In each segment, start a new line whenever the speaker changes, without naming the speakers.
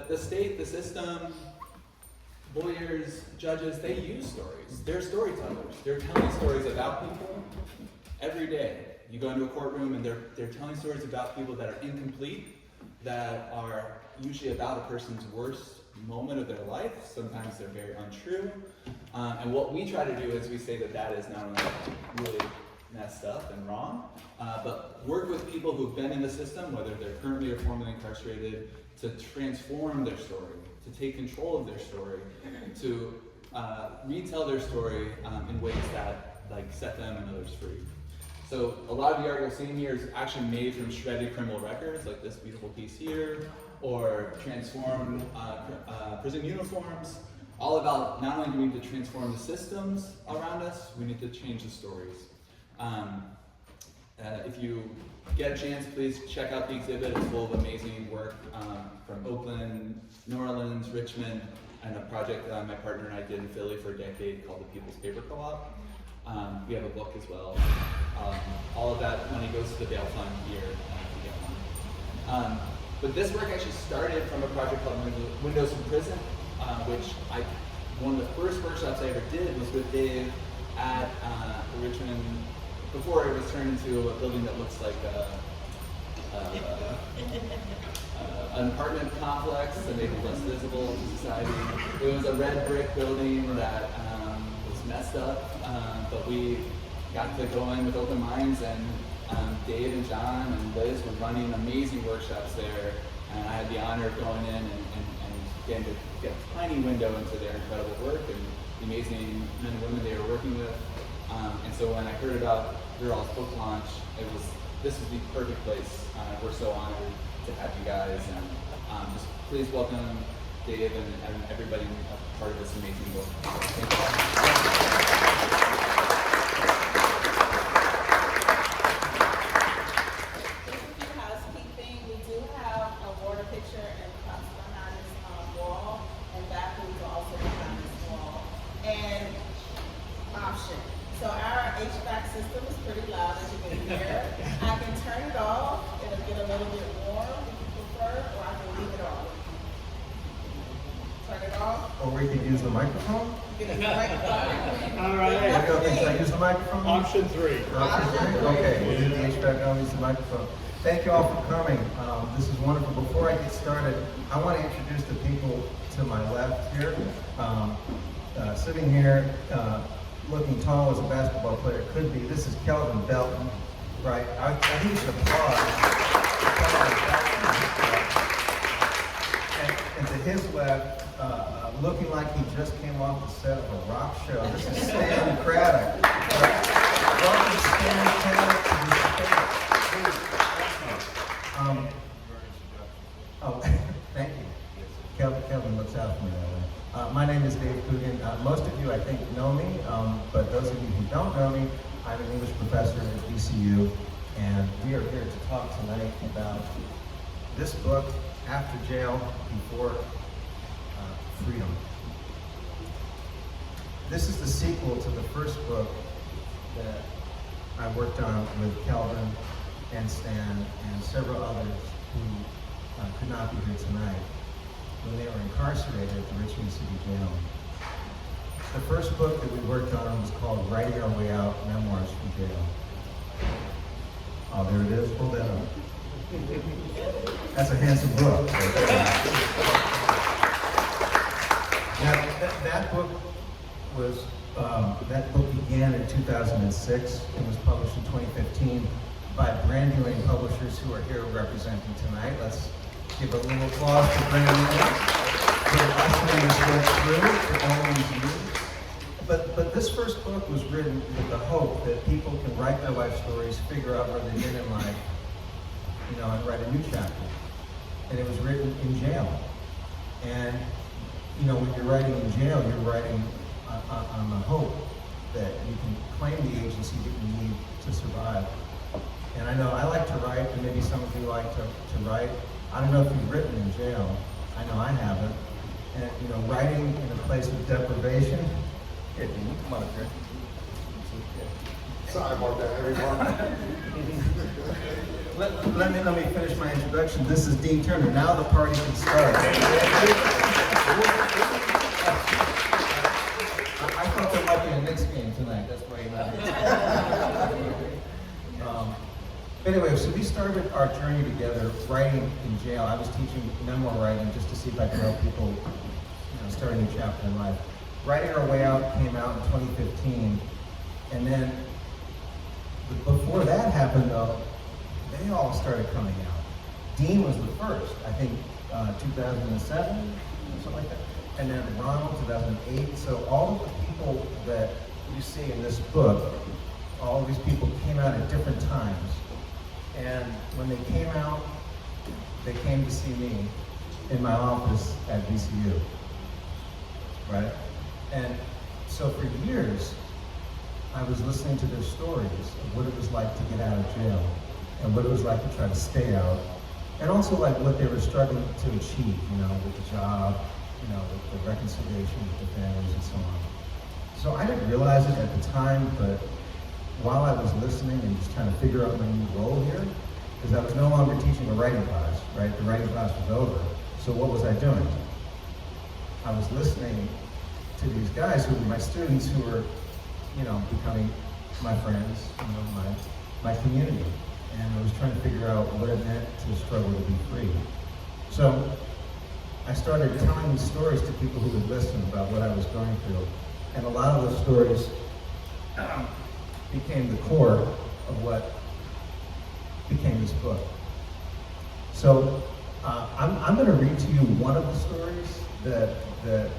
the state, the system, lawyers, judges, they use stories. They're storytellers. They're telling stories about people every day. You go into a courtroom and they're telling stories about people that are incomplete, that are usually about a person's worst moment of their life. Sometimes they're very untrue. And what we try to do is we say that is not only really messed up and wrong, but work with people who've been in the system, whether they're currently or formerly incarcerated, to transform their story, to take control of their story, to retell their story in ways that set them and others free. So a lot of the art you're seeing here is actually made from shredded criminal records, like this beautiful piece here, or transformed prison uniforms. All about not only do we need to transform the systems around us, we need to change the stories. If you get a chance, please check out the exhibit. It's full of amazing work from Oakland, New Orleans, Richmond, and a project my partner and I did in Philly for a decade called the People's Paper Co-op. We have a book as well. All of that money goes to the bail fund here to get one. But this work actually started from a project called Windows in Prison, which one of the first workshops I ever did was with Dave at Richmond, before it was turned into a building that looks like an apartment complex and maybe less visible to society. It was a red brick building that was messed up, but we got to go in with open minds, and Dave and John and Liz were running amazing workshops there, and I had the honor of going in and getting to get a tiny window into their incredible work and the amazing men and women they were working with. And so when I heard about your all's book launch, this was the perfect place. We're so honored to have you guys, and just please welcome Dave and everybody part of this amazing book. Thank you.
So our HVAC system is pretty loud, as you can hear. I can turn it off, it'll get a little bit warm if you prefer, or I can leave it on. Turn it off.
Or we can use the microphone?
You can use the microphone.
All right.
Okay, can I use the microphone?
Option 3.
Okay, we'll use the HVAC, I'll use the microphone. Thank you all for coming. This is wonderful. Before I get started, I want to introduce the people to my left here. Sitting here, looking tall as a basketball player could be. This is Kelvin Belton, right? I think you should applaud. And to his left, looking like he just came off the set of a rock show, this is Stan Craddock. Welcome Stan Craddock to the stage. Thank you. Kelvin looks out for me that way. My name is Dave Coogan. Most of you, I think, know me, but those of you who don't know me, I'm an English professor at VCU, and we are here to talk tonight about this book, After Jail, Before Freedom. This is the sequel to the first book that I worked on with Kelvin and Stan and several others who could not be here tonight, when they were incarcerated at the Richmond City Jail. The first book that we worked on was called Writing Our Way Out, Memoirs from Jail. Oh, there it is. Pull that up. That's a handsome book. Now, that book was, that book began in 2006 and was published in 2015 by Brand New Publishers, who are here representing tonight. Let's give a little applause to Brand New for ushering this book through for all these years. But this first book was written with the hope that people can write their life stories, figure out where they've been in life, and write a new chapter. And it was written in jail. And, when you're writing in jail, you're writing on the hope that you can claim the agency that you need to survive. And I know I like to write, and maybe some of you like to write. I don't know if you've written in jail. I know I haven't. And, writing in a place of deprivation. Here, Dean, come on up here.
Sorry about that, everyone.
Let me finish my introduction. This is Dean Turner. Now the party can start. our journey together, writing in jail. I was teaching memoir writing just to see if I could help people, start a new chapter in life. Writing Our Way Out came out in 2015, and then before that happened, though, they all started coming out. Dean was the first, I think, 2007, or something like that. And then Ronald, 2008. So all of the people that you see in this book, all of these people came out at different times. And when they came out, they came to see me in my office at VCU, right? And so for years, I was listening to their stories of what it was like to get out of jail and what it was like to try to stay out, and also like what they were struggling to achieve, with the job, with the reconciliation with the families and so on. So I didn't realize it at the time, but while I was listening and just trying to figure out my new role here, because I was no longer teaching a writing class, right? The writing class was over. So what was I doing? I was listening to these guys who were my students who were, becoming my friends, my community. And I was trying to figure out what it meant to struggle to be free. So I started telling these stories to people who would listen about what I was going through. And a lot of those stories became the core of what became this book. So I'm going to read to you one of the stories that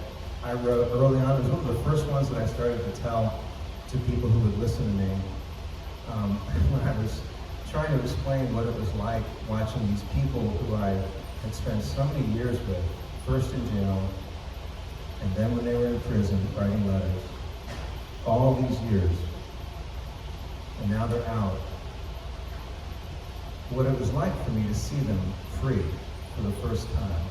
I wrote early on. It was one of the first ones that I started to tell to people who would listen to me when I was trying to explain what it was like watching these people who I had spent so many years with, first in jail, and then when they were in prison writing letters, all these years, and now they're out. What it was like for me to see them free for the first time.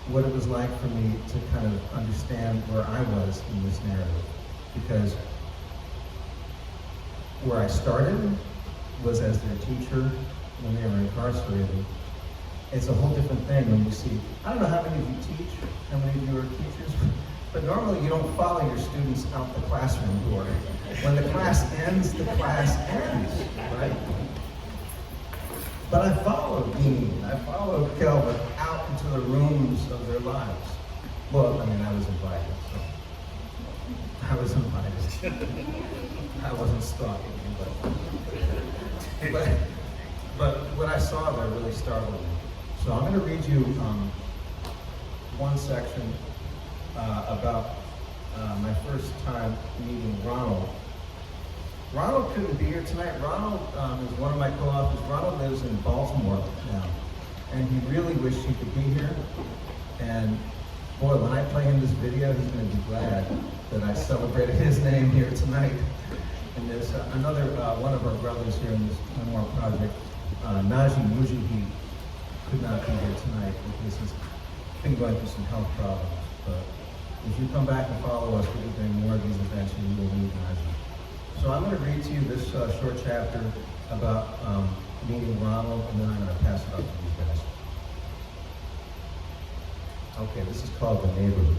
What it was like for me to kind of understand where I was in this narrative. Because where I started was as their teacher when they were incarcerated. It's a whole different thing when you see, I don't know how many of you teach, how many of you are teachers, but normally you don't follow your students out the classroom door. When the class ends, right? But I followed Dean, I followed Kelvin out into the rooms of their lives. Well, I was invited, so. I was invited. I wasn't stalking you, but what I saw there really startled me. So I'm going to read you one section about my first time meeting Ronald. Ronald couldn't be here tonight. Ronald is one of my co-authors. Ronald lives in Baltimore now, and he really wished he could be here. And boy, when I play him this video, he's going to be glad that I celebrated his name here tonight. And there's another one of our brothers here in this memoir project, Najee Mujihi, could not be here tonight because he's been going through some health problems. But if you come back and follow us, we'll be doing more of these events, and you will meet Najee. So I'm going to read to you this short chapter about meeting Ronald, and then I'm going to pass it off to you guys. Okay, this is called The Neighborhood.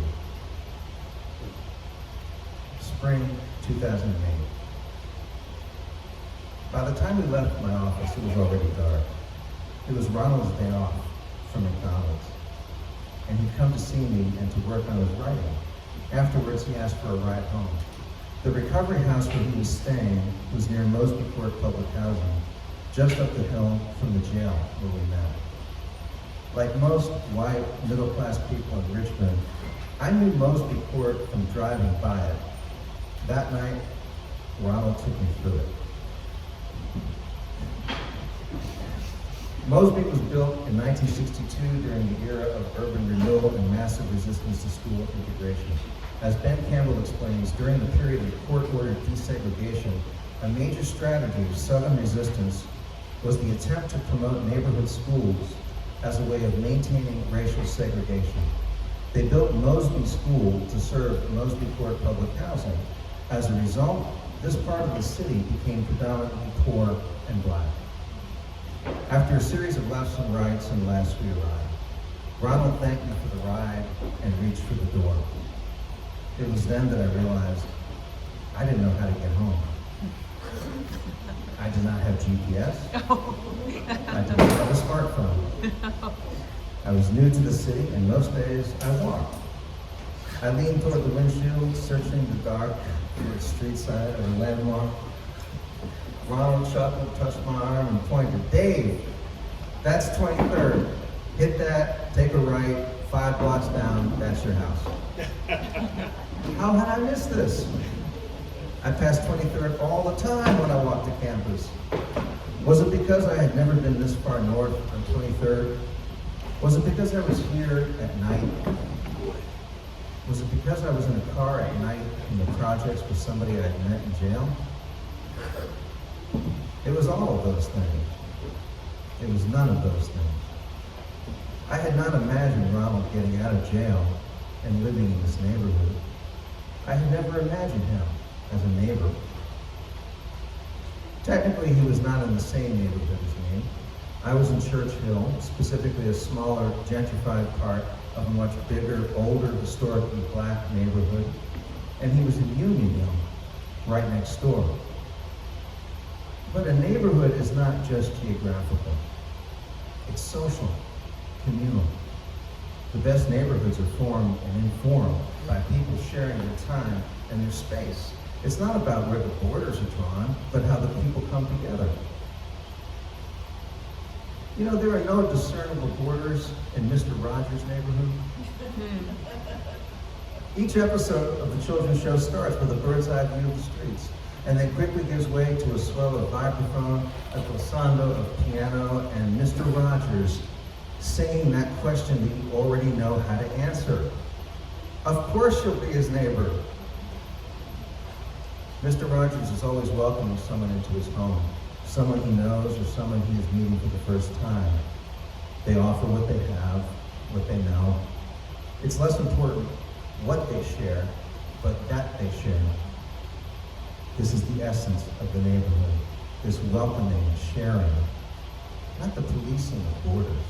Spring 2008. By the time we left my office, it was already dark. It was Ronald's day off from McDonald's, and he'd come to see me and to work on his writing. Afterwards, he asked for a ride home. The recovery house where he was staying was near Mosby Court Public Housing, just up the hill from the jail where we met. Like most white, middle-class people in Richmond, I knew Mosby Court from driving by it. That night, Ronald took me through it. Mosby was built in 1962 during the era of urban renewal and massive resistance to school integration. As Ben Campbell explains, during the period of court-ordered desegregation, a major strategy of Southern resistance was the attempt to promote neighborhood schools as a way of maintaining racial segregation. They built Mosby School to serve Mosby Court Public Housing. As a result, this part of the city became predominantly poor and black. After a series of lefts and rights, and last we arrived. Ronald thanked me for the ride and reached for the door. It was then that I realized I didn't know how to get home. I did not have GPS. I did not have a smartphone. I was new to the city, and most days I walked. I leaned toward the windshield, searching the dark for its street side or landmark. Ronald chuckled, touched my arm, and pointed. Dave, that's 23rd. Hit that, take a right, 5 blocks down, that's your house. How had I missed this? I passed 23rd all the time when I walked to campus. Was it because I had never been this far north on 23rd? Was it because I was here at night? Was it because I was in a car at night in the projects with somebody I'd met in jail? It was all of those things. It was none of those things. I had not imagined Ronald getting out of jail and living in this neighborhood. I had never imagined him as a neighbor. Technically, he was not in the same neighborhood as me. I was in Church Hill, specifically a smaller, gentrified part of a much bigger, older, historically black neighborhood, and he was in Unionville, right next door. But a neighborhood is not just geographical. It's social, communal. The best neighborhoods are formed and informed by people sharing their time and their space. It's not about where the borders are drawn, but how the people come together. You know, there are no discernible borders in Mr. Rogers' neighborhood. Each episode of the children's show starts with a bird's eye view of the streets, and then quickly gives way to a swell of vibraphone, a glissando of piano, and Mr. Rogers singing that question that you already know how to answer. Of course you'll be his neighbor. Mr. Rogers is always welcoming someone into his home, someone he knows or someone he is meeting for the first time. They offer what they have, what they know. It's less important what they share, but that they share. This is the essence of the neighborhood, this welcoming and sharing, not the policing of borders,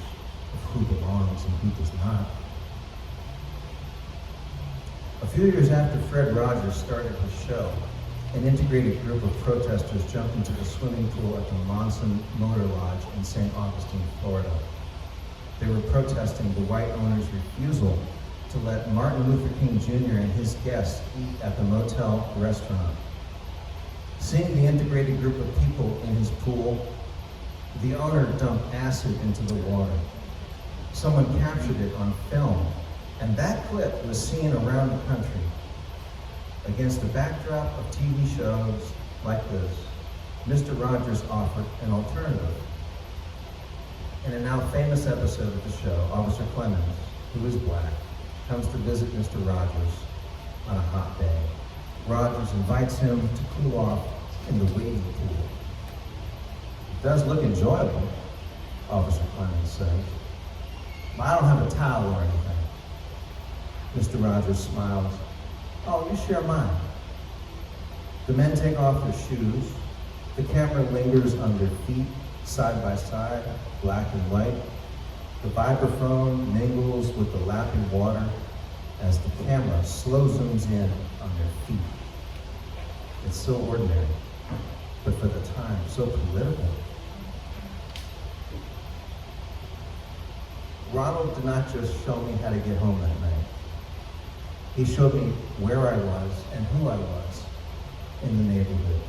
of who belongs and who does not. A few years after Fred Rogers started his show, an integrated group of protesters jumped into the swimming pool at the Monson Motor Lodge in St. Augustine, Florida. They were protesting the white owner's refusal to let Martin Luther King Jr. and his guests eat at the motel restaurant. Seeing the integrated group of people in his pool, the owner dumped acid into the water. Someone captured it on film, and that clip was seen around the country. Against the backdrop of TV shows like this, Mr. Rogers offered an alternative. In a now famous episode of the show, Officer Clemens, who is black, comes to visit Mr. Rogers on a hot day. Rogers invites him to cool off in the wading pool. It does look enjoyable, Officer Clemens says, but I don't have a towel or anything. Mr. Rogers smiles. Oh, you share mine. The men take off their shoes. The camera lingers on their feet, side by side, black and white. The vibraphone mingles with the lapping water as the camera slow zooms in on their feet. It's so ordinary, but for the time, so political. Ronald did not just show me how to get home that night. He showed me where I was and who I was in the neighborhood.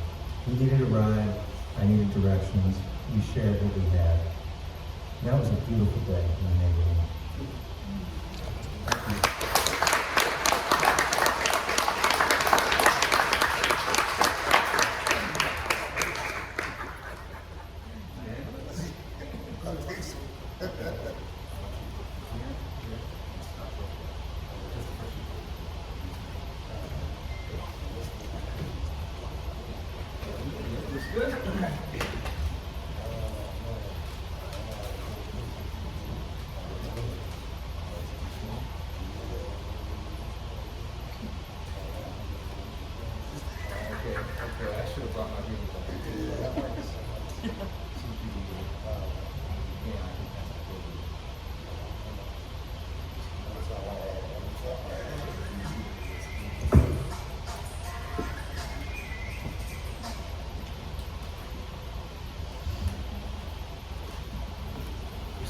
He needed a ride, I needed directions, we shared what we had. And that was a beautiful day in the neighborhood. Thank you.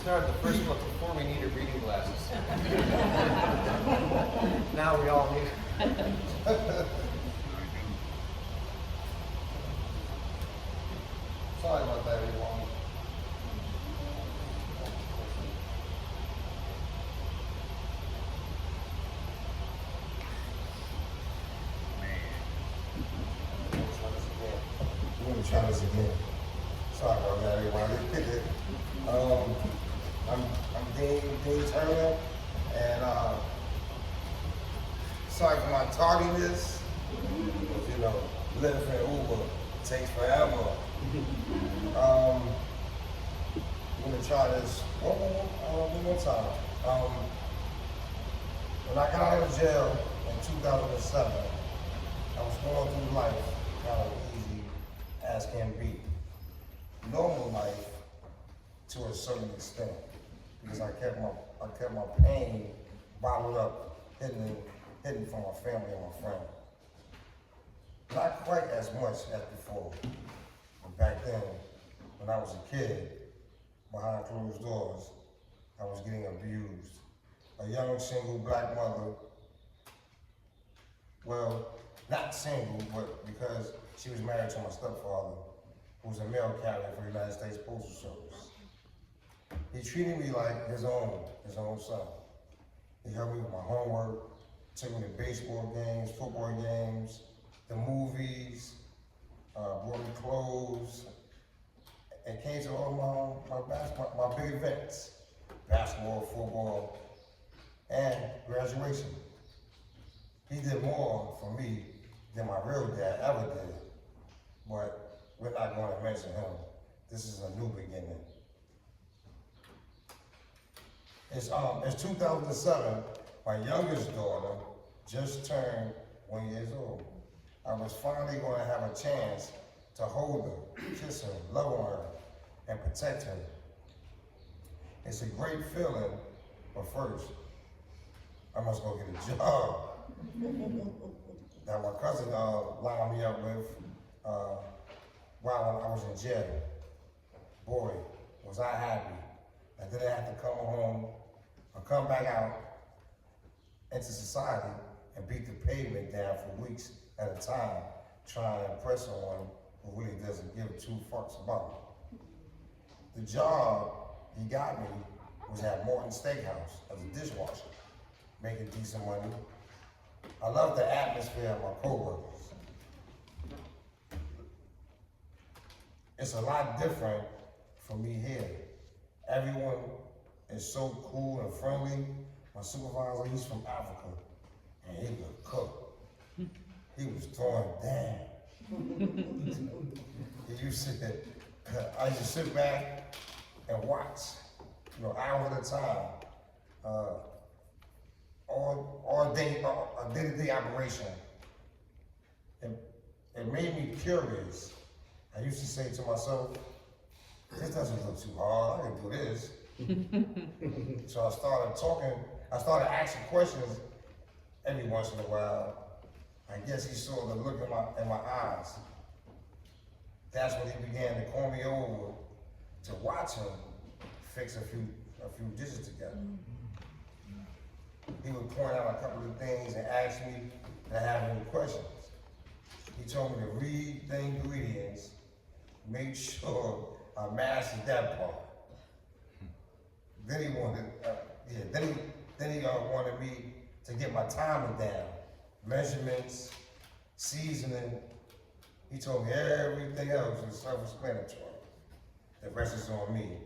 started the first book before we needed reading glasses. Now we all need it. Sorry about that, everyone.
Let me try this again. Sorry about that, everybody. I'm Dean Turner, and sorry for my tardiness. But, you know, living for Uber takes forever. I'm gonna try this one more time. When I got out of jail in 2007, I was going through life kind of easy as can be. Normal life to a certain extent, because I kept my pain bottled up, hidden from my family and my friends. Not quite as much as before, but back then, when I was a kid, behind closed doors, I was getting abused. A young single black mother, well, not single, but because she was married to my stepfather, who was a mail carrier for the United States Postal Service. He treated me like his own son. He helped me with my homework, took me to baseball games, football games, the movies, brought me clothes, and came to all my big events, basketball, football, and graduation. He did more for me than my real dad ever did, but we're not going to mention him. This is a new beginning. It's 2007. My youngest daughter just turned 1 year old. I was finally going to have a chance to hold her, kiss her, love on her, and protect her. It's a great feeling, but first, I must go get a job that my cousin lined me up with while I was in jail. Boy, was I happy. I didn't have to come home or come back out into society and beat the pavement down for weeks at a time, trying to impress someone who really doesn't give two fucks about it. The job he got me was at Morton's Steakhouse as a dishwasher, making decent money. I love the atmosphere of my coworkers. It's a lot different for me here. Everyone is so cool and friendly. My supervisor, he's from Africa, and he could cook. He was throwing down. I used to sit back and watch, hours at a time, all day, a day-to-day operation. It made me curious. I used to say to myself, this doesn't look too hard, I can do this. So I started asking questions every once in a while. I guess he saw the look in my eyes. That's when he began to call me over to watch him fix a few dishes together. He would point out a couple of things and ask me if I have any questions. He told me to read the ingredients, make sure I mastered that part. Then he wanted, wanted me to get my timing down, measurements, seasoning. He told me everything else was self-explanatory. The rest is on me.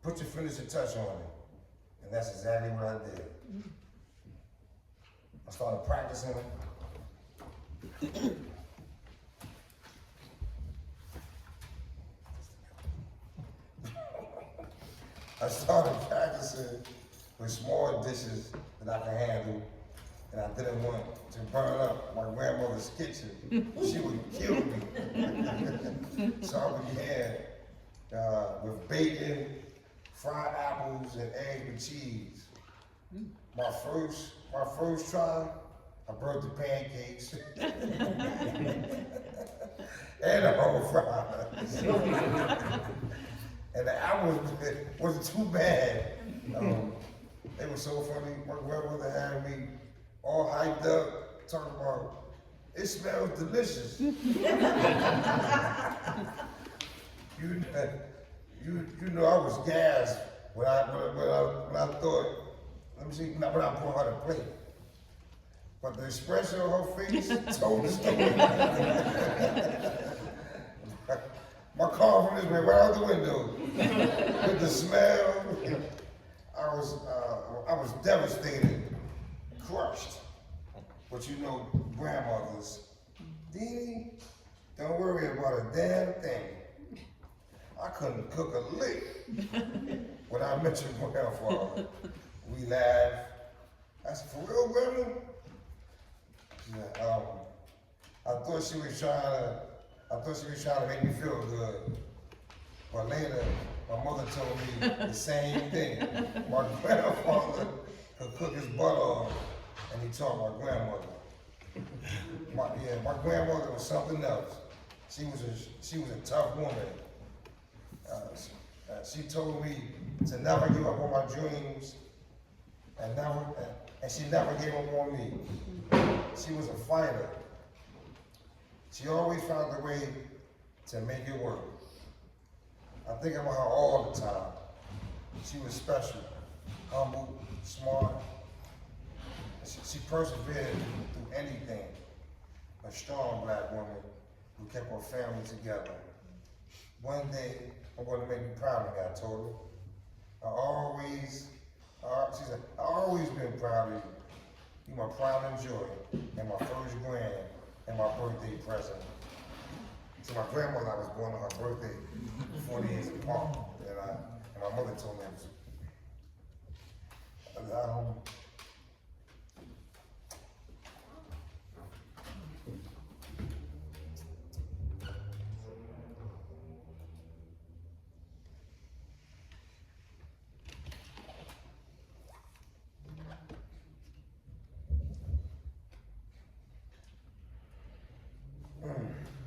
Put your finishing touch on it. And that's exactly what I did. I started practicing. I started practicing with small dishes that I could handle, and I didn't want to burn up my grandmother's kitchen. She would kill me. So I began with bacon, fried apples, and eggs with cheese. My first try, I burnt the pancakes and the whole fries. And the album wasn't too bad. They were so funny. My grandmother had me all hyped up, talking about, it smells delicious. you know, I was gassed when I thought, let me see, not when I put her to plate. But the expression on her face told the story. My confidence went right out the window. With the smell, I was devastated, crushed. But you know, grandmothers, Dee, don't worry about a damn thing. I couldn't cook a lick when I met your grandfather. We laughed. I said, for real, grandma? Yeah, I thought she was trying to make me feel good. But later, my mother told me the same thing. My grandfather could cook his butt off, and he taught my grandmother. My grandmother was something else. She was a tough woman. She told me to never give up on my dreams, and she never gave up on me. She was a fighter. She always found a way to make it work. I think about her all the time. She was special, humble, smart. She persevered through anything. A strong black woman who kept her family together. One day, I'm going to make you proud of me, I told her. She said, I've always been proud of you. You're my pride and joy, and my first grand, and my birthday present. So my grandmother, I was born on her birthday, 40 years apart, and my mother told me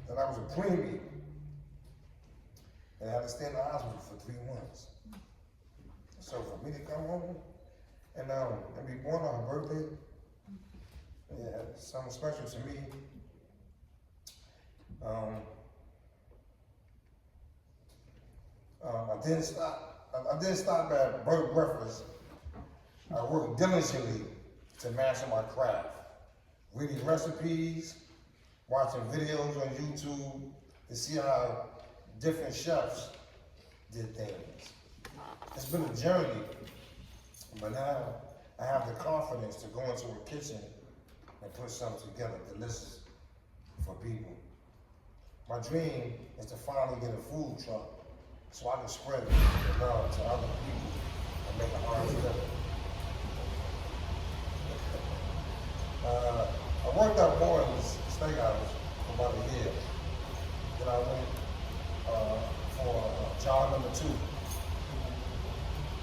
that I was a preemie, and I had to stay in the hospital for 3 months. So for me to come home and be born on her birthday, yeah, something special to me. I didn't stop at breakfast. I worked diligently to master my craft, reading recipes, watching videos on YouTube to see how different chefs did things. It's been a journey, but now I have the confidence to go into a kitchen and put something together delicious for people. My dream is to finally get a food truck so I can spread the love to other people and make a hard living. I worked out more in this steakhouse for about a year. Then I went for job number 2.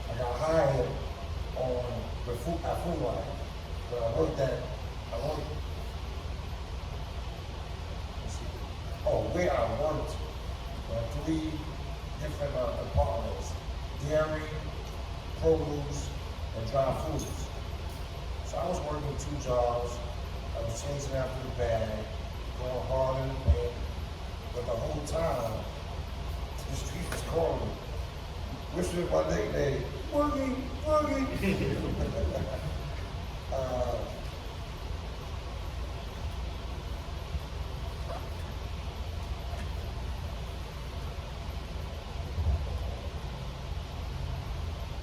I got hired on the Food Line. But I worked, where I worked 3 different departments: dairy, produce, and dry foods. So I was working 2 jobs. I was chasing after the bag, going hard in the paint, but the whole time, the street was calling me. Which was my nickname, Boogie, Boogie.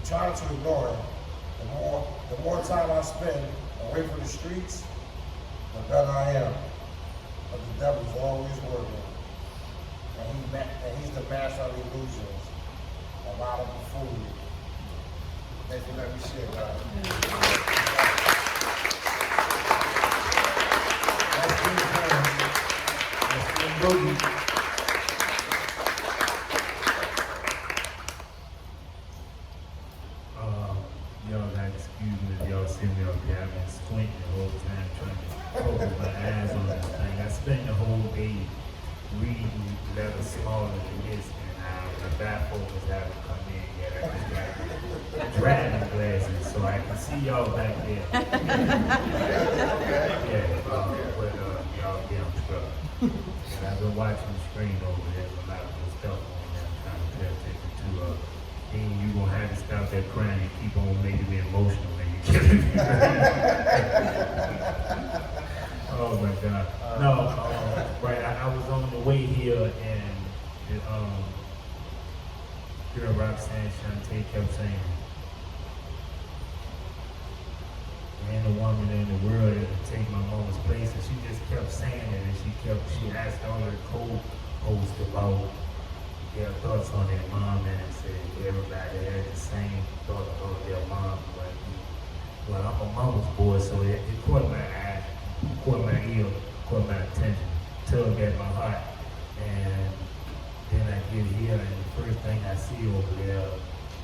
Trying to ignore it. The more time I spend away from the streets, the better I am. But the devil's always working. And he's the master of illusions. A lot of food. Thank you for letting me share, guys. That's Boogie.
Y'all got excuse me if y'all see me up here. I've been squinting the whole time trying to focus my eyes on this thing. I spent the whole day reading letters smaller than this, and I the bifocals haven't come in yet. I just got driving glasses so I can see y'all back there. Yeah, but y'all get on truck. And I've been watching the screen over there. There's a lot of good stuff on there. I'm trying to pay attention to. Then you gonna have to stop that crying and keep on making me emotional when you kill me. Oh my God. No, right. I was on the way here and girl Roxanne Shante kept saying, "Man, the woman in the world that would take my mama's place," and she just kept saying it, and she asked all her co-hosts about their thoughts on their mom, and said everybody had the same thought about their mom. Well, I'm a mama's boy, so it caught my eye, caught my ear, caught my attention, tugged at my heart, and then I get here, and the first thing I see over there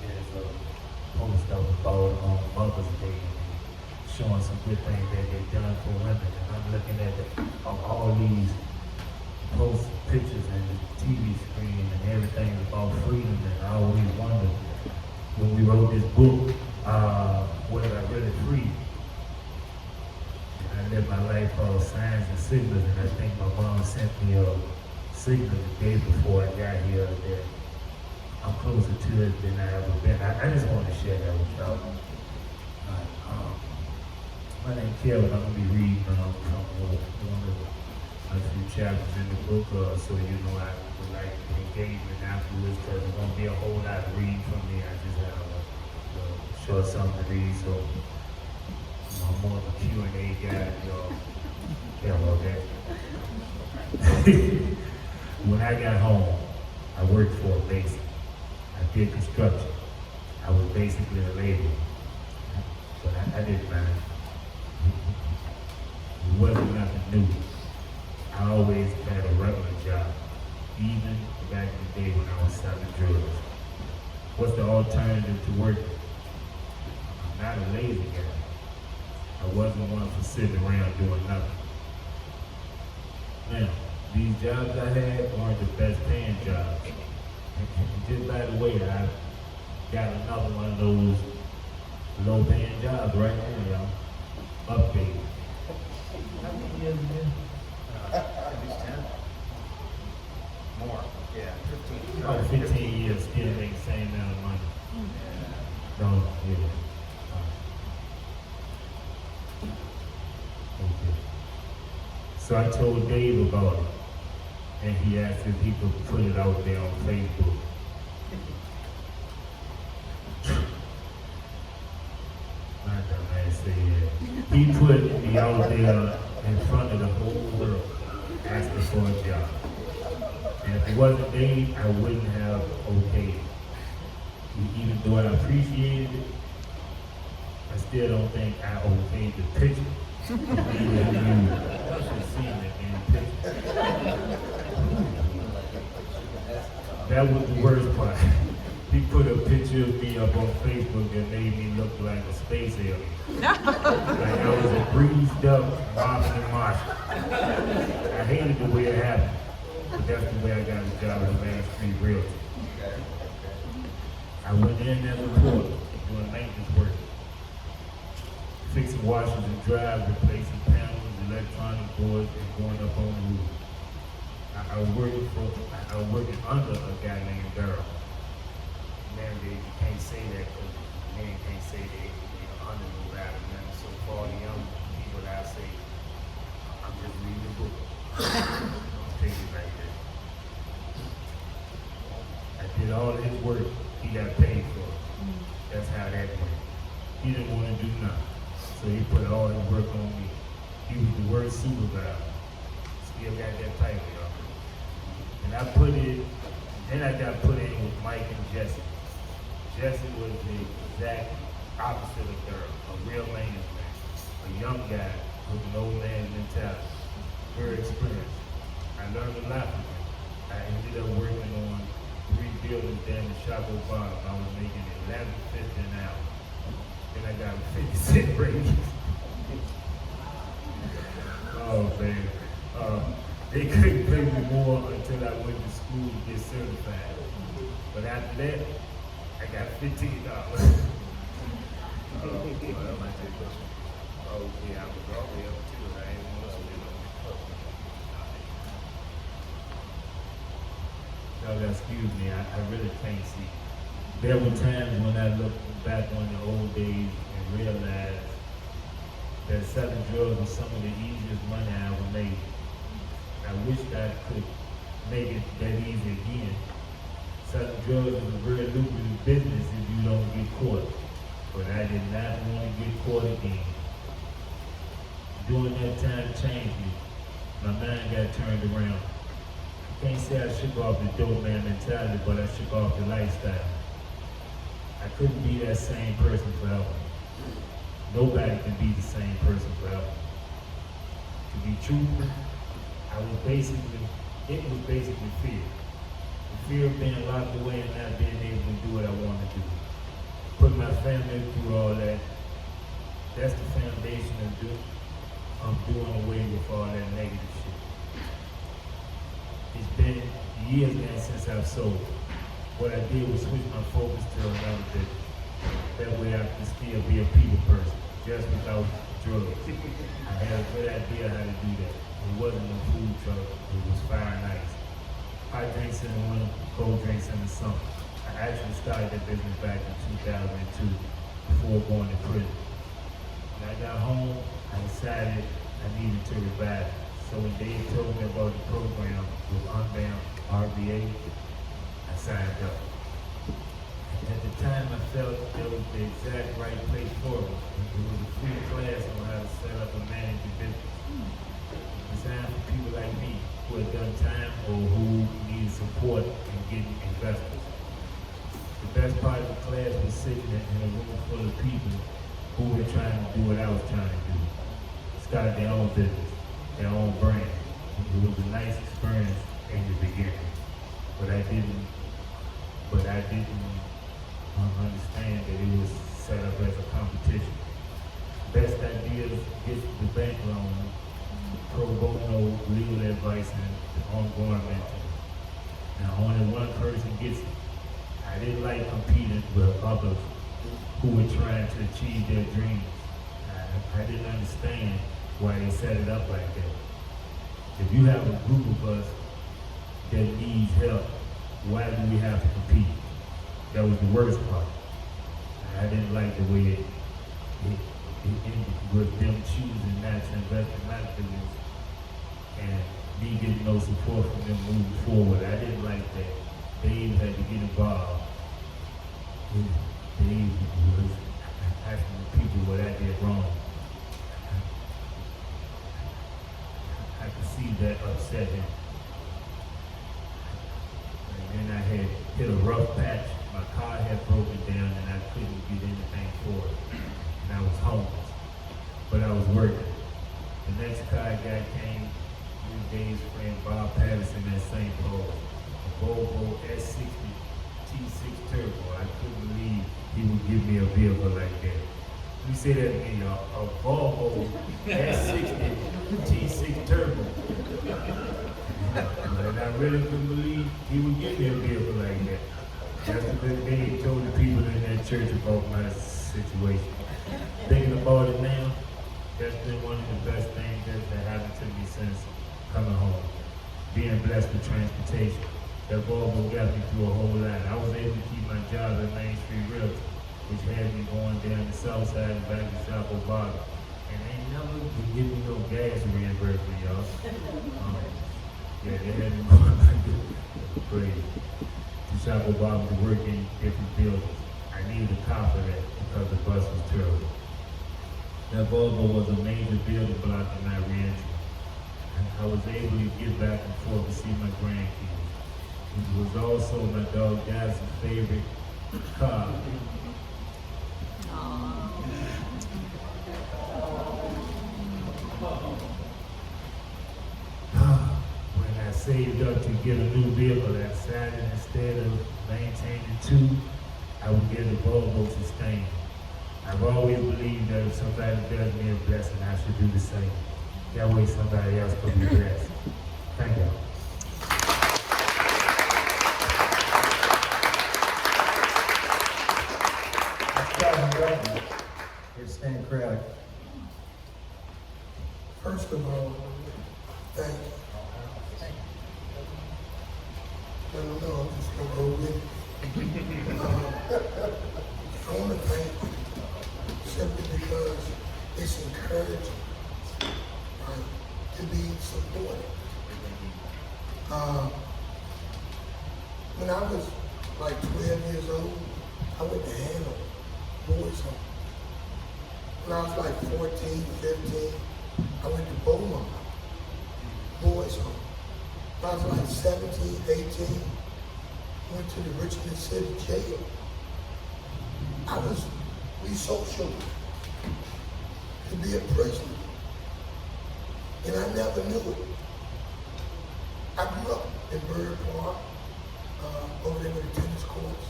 is a post up about on Mother's Day, showing some good things that they've done for women. And I'm looking at all these posts, pictures, and the TV screen, and everything about freedom. And I always wondered when we wrote this book, was I really free? And I lived my life all signs and signals, and I think my mom sent me a signal the day before I got here that I'm closer to it than I ever been. I just want to share that with y'all. My name's Kelvin. I'm going to be reading from one of a few chapters in the book, so you know I would like engagement afterwards, because there's going to be a whole lot of reading from me. I just have a short something to read, so I'm more of a Q&A guy, y'all. Yeah, okay. When I got home, I worked for a base. I did construction. I was basically a laborer, but I didn't mind. It wasn't nothing new. I always had a regular job, even back in the day when I was selling drugs. What's the alternative to working? I'm not a lazy guy. I wasn't one for sitting around doing nothing. Now, these jobs I had weren't the best paying jobs. And just by the way, I got another one of those low paying jobs right now, y'all. Updated. How many years again?
At least 10. More. Yeah, 15.
Oh, 15 years, still make the same amount of money. Don't, yeah. Okay. So I told Dave about it, and he asked if he could put it out there on Facebook. My dumb ass said that. He put me out there in front of the whole world, asking for a job. And if it wasn't Dave, I wouldn't have okayed it. Even though I appreciated it, I still don't think I okayed the picture. You should have seen it in the picture. That was the worst part. He put a picture of me up on Facebook that made me look like a space alien. Like I was a greased up Marvin and Marshall. I hated the way it happened, but that's the way I got a job with Main Street Realty. I went in as a porter, doing maintenance work, fixing washers and dryers, replacing panels, electronic boards, and going up on the roof. I was working under a guy named Darryl. Nowadays you can't say that because men can't say they're under nobody. Man. So for all the young people that I say, I'm just reading the book. I'll take it like that. I did all his work. He got paid for it. That's how that went. He didn't want to do nothing. So he put all his work on me. He was the worst supervisor. Still got that title, y'all. And I put it, then I got put in with Mike and Jesse. Jesse was the exact opposite of Darryl, a real man's man. A young guy with an old man's mentality. Very experienced. I learned a lot from him. I ended up working on 3 buildings down in Chaco Bottom. I was making $11.50 an hour. Then I got a 50-cent raise. Oh man. They couldn't pay me more until I went to school to get certified. But after that, I got $15. Oh, that might take a question. Oh, yeah, I was all the way up too. I ain't want to Y'all excuse me, I really can't see. There were times when I look back on the old days and realized that selling drugs was some of the easiest money I ever made. I wish I could make it that easy again. Selling drugs is a very lucrative business if you don't get caught. But I did not want to get caught again. During that time changed me. My mind got turned around. I can't say I shook off the dope man mentality, but I shook off the lifestyle. I couldn't be that same person forever. Nobody can be the same person forever. To be truthful, it was basically fear. The fear of being locked away and not being able to do what I wanted to do. Put my family through all that. That's the foundation of doing away with all that negative shit. It's been years now since I've sold. What I did was switch my focus to another business. That way I could still be a people person, just without drugs. I had a good idea how to do that. It wasn't a food truck, it was fire and ice. Hot drinks in the winter, cold drinks in the summer. I actually started that business back in 2002, before going to prison. When I got home, I decided I needed to revive it. So when Dave told me about the program with Unbound RBA, I signed up. At the time, I felt that was the exact right place for me. It was a free class on how to set up and manage a business. Designed for people like me who had done time or who needed support in getting investors. The best part of the class was sitting in a room full of people who were trying to do what I was trying to do. Start their own business, their own brand. It was a nice experience in the beginning, but I didn't understand that it was set up as a competition. Best ideas get the bank loan, pro bono legal advice, and ongoing mentoring. Now only one person gets it. I didn't like competing with others who were trying to achieve their dreams. I didn't understand why they set it up like that. If you have a group of us that needs help, why do we have to compete? That was the worst part. I didn't like the way it ended with them choosing not to invest in my business and me getting no support from them moving forward. I didn't like that. Dave had to get involved. Dave was asking the people what I did wrong. I could see that upset him. And then I had hit a rough patch. My car had broken down and I couldn't get anything for it. And I was homeless, but I was working. The next car I got came through Dave's friend Bob Patterson at St. Paul. A Volvo S60 T6 Turbo. I couldn't believe he would give me a vehicle like that. Let me say that again, y'all. A Volvo S60 T6 Turbo. And I really couldn't believe he would give me a vehicle like that. That's what they told the people in that church about my situation. Thinking about it now, that's been one of the best things that happened to me since coming home. Being blessed with transportation. That Volvo got me through a whole lot. I was able to keep my job at Main Street Realty, which had me going down the south side and back to Chapo Bottom. And they never would give me no gas reimbursement, y'all. Yeah, they had me going crazy. To Chapo Bottom to work in different buildings. I needed a car for that because the bus was terrible. That Volvo was a major building block in my reentry. I was able to get back and forth to see my grandkids. It was also my dog Dad's favorite car. When I saved up to get a new vehicle, I decided instead of maintaining two, I would get a Volvo Sustain. I've always believed that if somebody does me a blessing, I should do the same. That way somebody else could be blessed. Thank you.
Kelvin, Belton. Here's Stan Craddock.
First of all, thank you. I don't know, I'm just gonna go with it. I want to thank you simply because it's encouraging, right, to be supported. When I was like 12 years old, I went to Hanover Boys Home. When I was like 14, 15, I went to Beaumont Boys Home. When I was like 17, 18, I went to the Richmond City Jail. I was re-social to be a prisoner, and I never knew it. I grew up in Bird Park, over there with the tennis courts,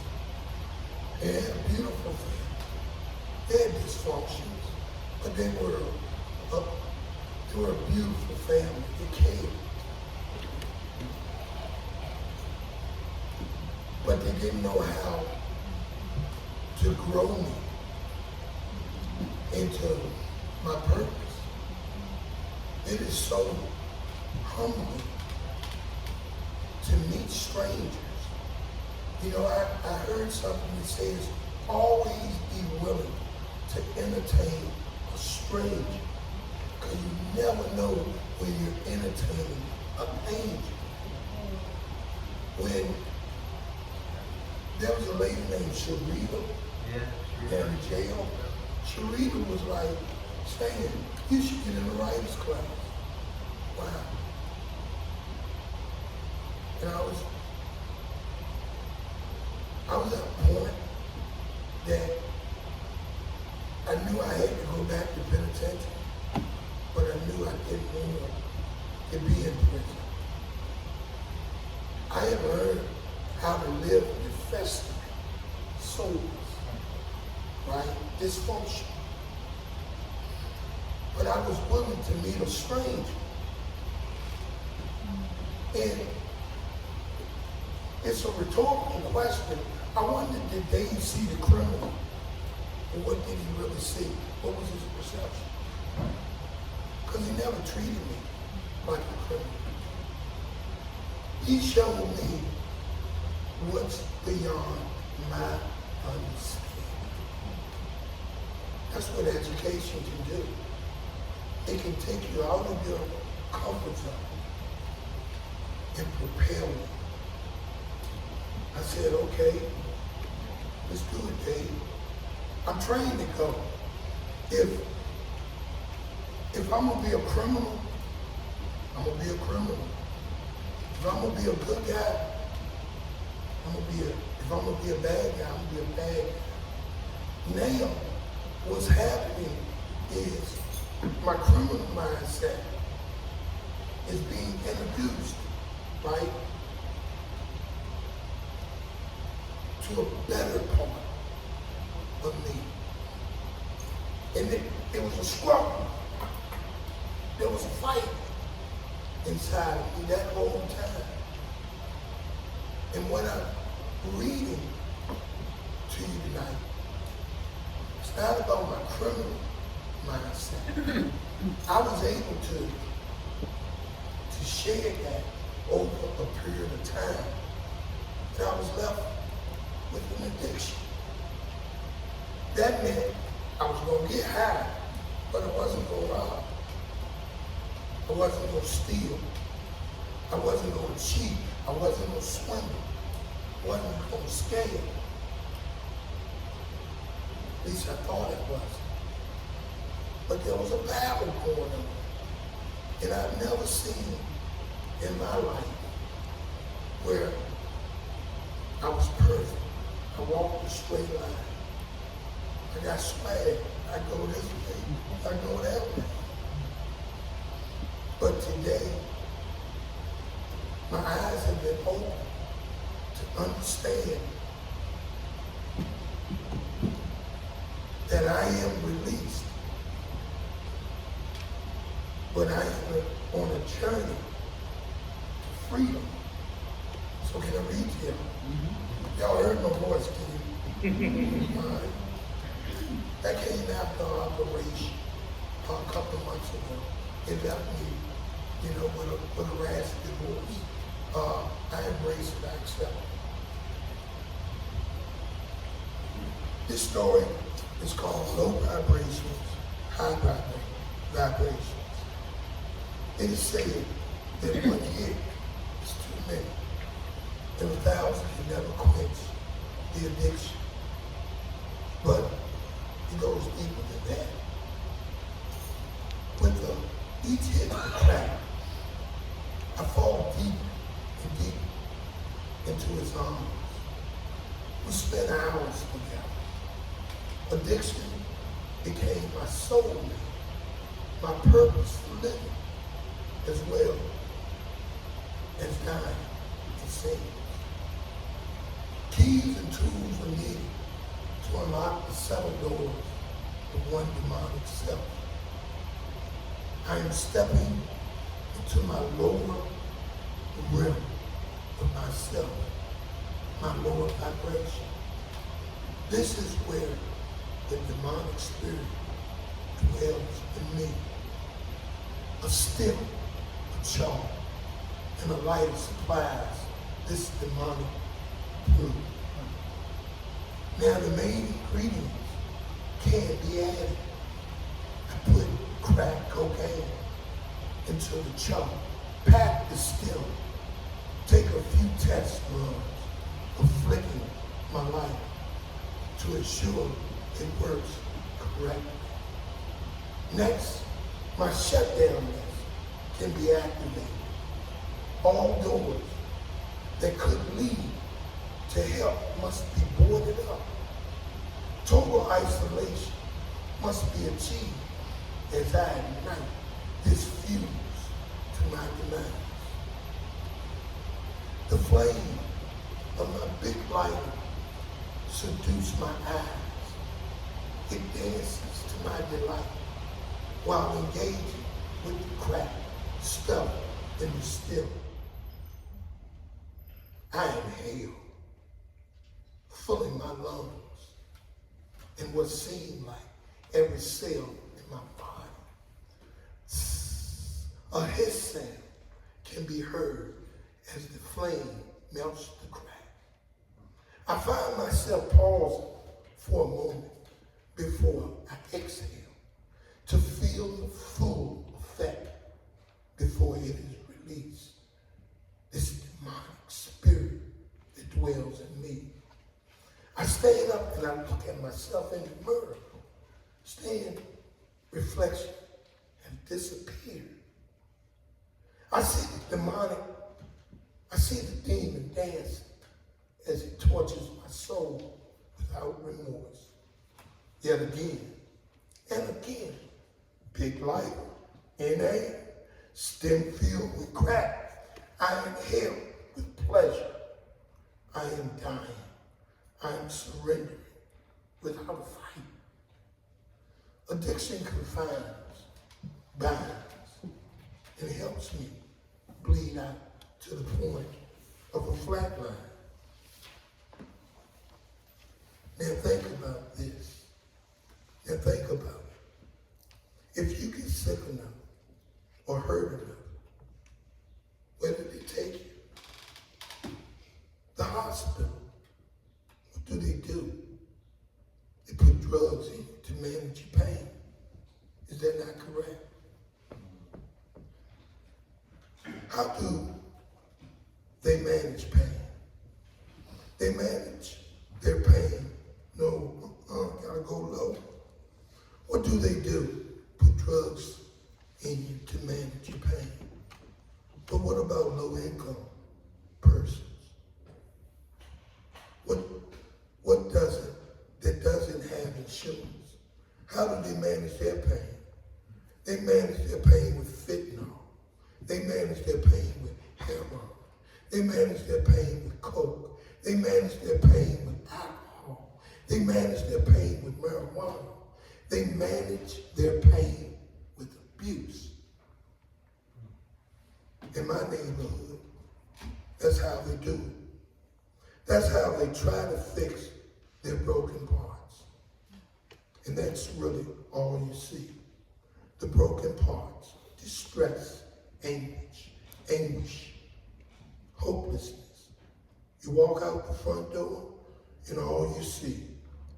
and they had a beautiful family. They had dysfunctions, but they were a beautiful family. They cared. But they didn't know how to grow me into my purpose. It is so humbling to meet strangers. You know, I heard something that says, always be willing to entertain a stranger, because you never know when you're entertaining an angel. When there was a lady named Sharita in the jail, Sharita was like saying, you should get in the writers class. Wow. And I was at a point that I knew I had to go back to penitentiary, but I knew I didn't want to be in prison. I had learned how to live with festering souls, right? Dysfunction. But I was willing to meet a stranger. And it's a rhetorical question. I wondered, did Dave see the criminal? And what did he really see? What was his perception? Because he never treated me like a criminal. He showed me what's beyond my understanding. That's what education can do. It can take you out of your comfort zone and propel you. I said, okay, let's do it, Dave. I'm trained to go. If I'm gonna be a criminal, I'm gonna be a criminal. If I'm gonna be a good guy, if I'm gonna be a bad guy, I'm gonna be a bad guy. Now, what's happening is my criminal mindset is being introduced, right, to a better part of me. And it was a struggle. There was a fight inside of me that whole time. And what I'm reading to you tonight, it's not about my criminal mindset. I was able to share that over a period of time. And I was left with an addiction. That meant I was going to get high, but I wasn't going to rob. I wasn't going to steal. I wasn't going to cheat. I wasn't going to swindle. I wasn't going to scam. At least I thought it was. But there was a battle going on. And I've never seen in my life where I was perfect. I walked a straight line. I got swag. I go this way. I go that way. But today, my eyes have been opened to understand that I am released, but I am on a journey freedom. So can I read to you? Y'all heard my voice, did you? All right. That came after our operation a couple of months ago. It left me, with a rash divorce. I embrace it, I accept it. This story is called Low Vibrations, High Vibrations. It is said that one hit is too many, and 1,000 can never quench the addiction. But it goes deeper than that. With each hit of crack, I fall deeper and deeper into his arms. We spent hours together. Addiction became my soul, my purpose for living, as well as dying in sin. Keys and tools were needed to unlock the 7 doors of one demonic self. I am stepping into my lower realm of myself, my lower vibration. This is where the demonic spirit dwells in me. A stick, a chalk, and a lighter supplies this demonic brew. Now the main ingredients can't be added. I put crack cocaine into the chalk, pack the still, take a few test runs of flicking my light to ensure it works correctly. Next, my shutdown list can be activated. All doors that could lead to help must be boarded up. Total isolation must be achieved as I ignite this fuse to my demise. The flame of my big lighter seduces my eyes. It dances to my delight while engaging with the crack stuff in the still. I inhale, filling my lungs and what seemed like every cell in my body. A hiss sound can be heard as the flame melts the crack. I find myself pausing for a moment before I exhale to feel the full effect before it is released. This demonic spirit that dwells in me. I stand up and I look at myself in the mirror. Stand, reflection has disappeared. I see the demonic, I see the demon dancing as it tortures my soul without remorse. Yet again, and again, big light, inhale, stem filled with crack. I inhale with pleasure. I am dying. I am surrendering without a fight. Addiction confines, binds, and helps me bleed out to the point of a flat line. Now think about this. Now think about it. If you get sick enough or hurt enough, where do they take you? The hospital. What do? They put drugs in you to manage your pain. Is that not correct? How do they manage pain? They manage their pain. No, gotta go low. What do? Put drugs in you to manage your pain. But what about low income persons? That doesn't have insurance? How do they manage their pain? They manage their pain with fentanyl. They manage their pain with heroin. They manage their pain with coke. They manage their pain with alcohol. They manage their pain with marijuana. They manage their pain with abuse. In my neighborhood, That's how they do it. That's how they try to fix their broken parts. And that's really all you see. The broken parts, distress, anguish, hopelessness. You walk out the front door and all you see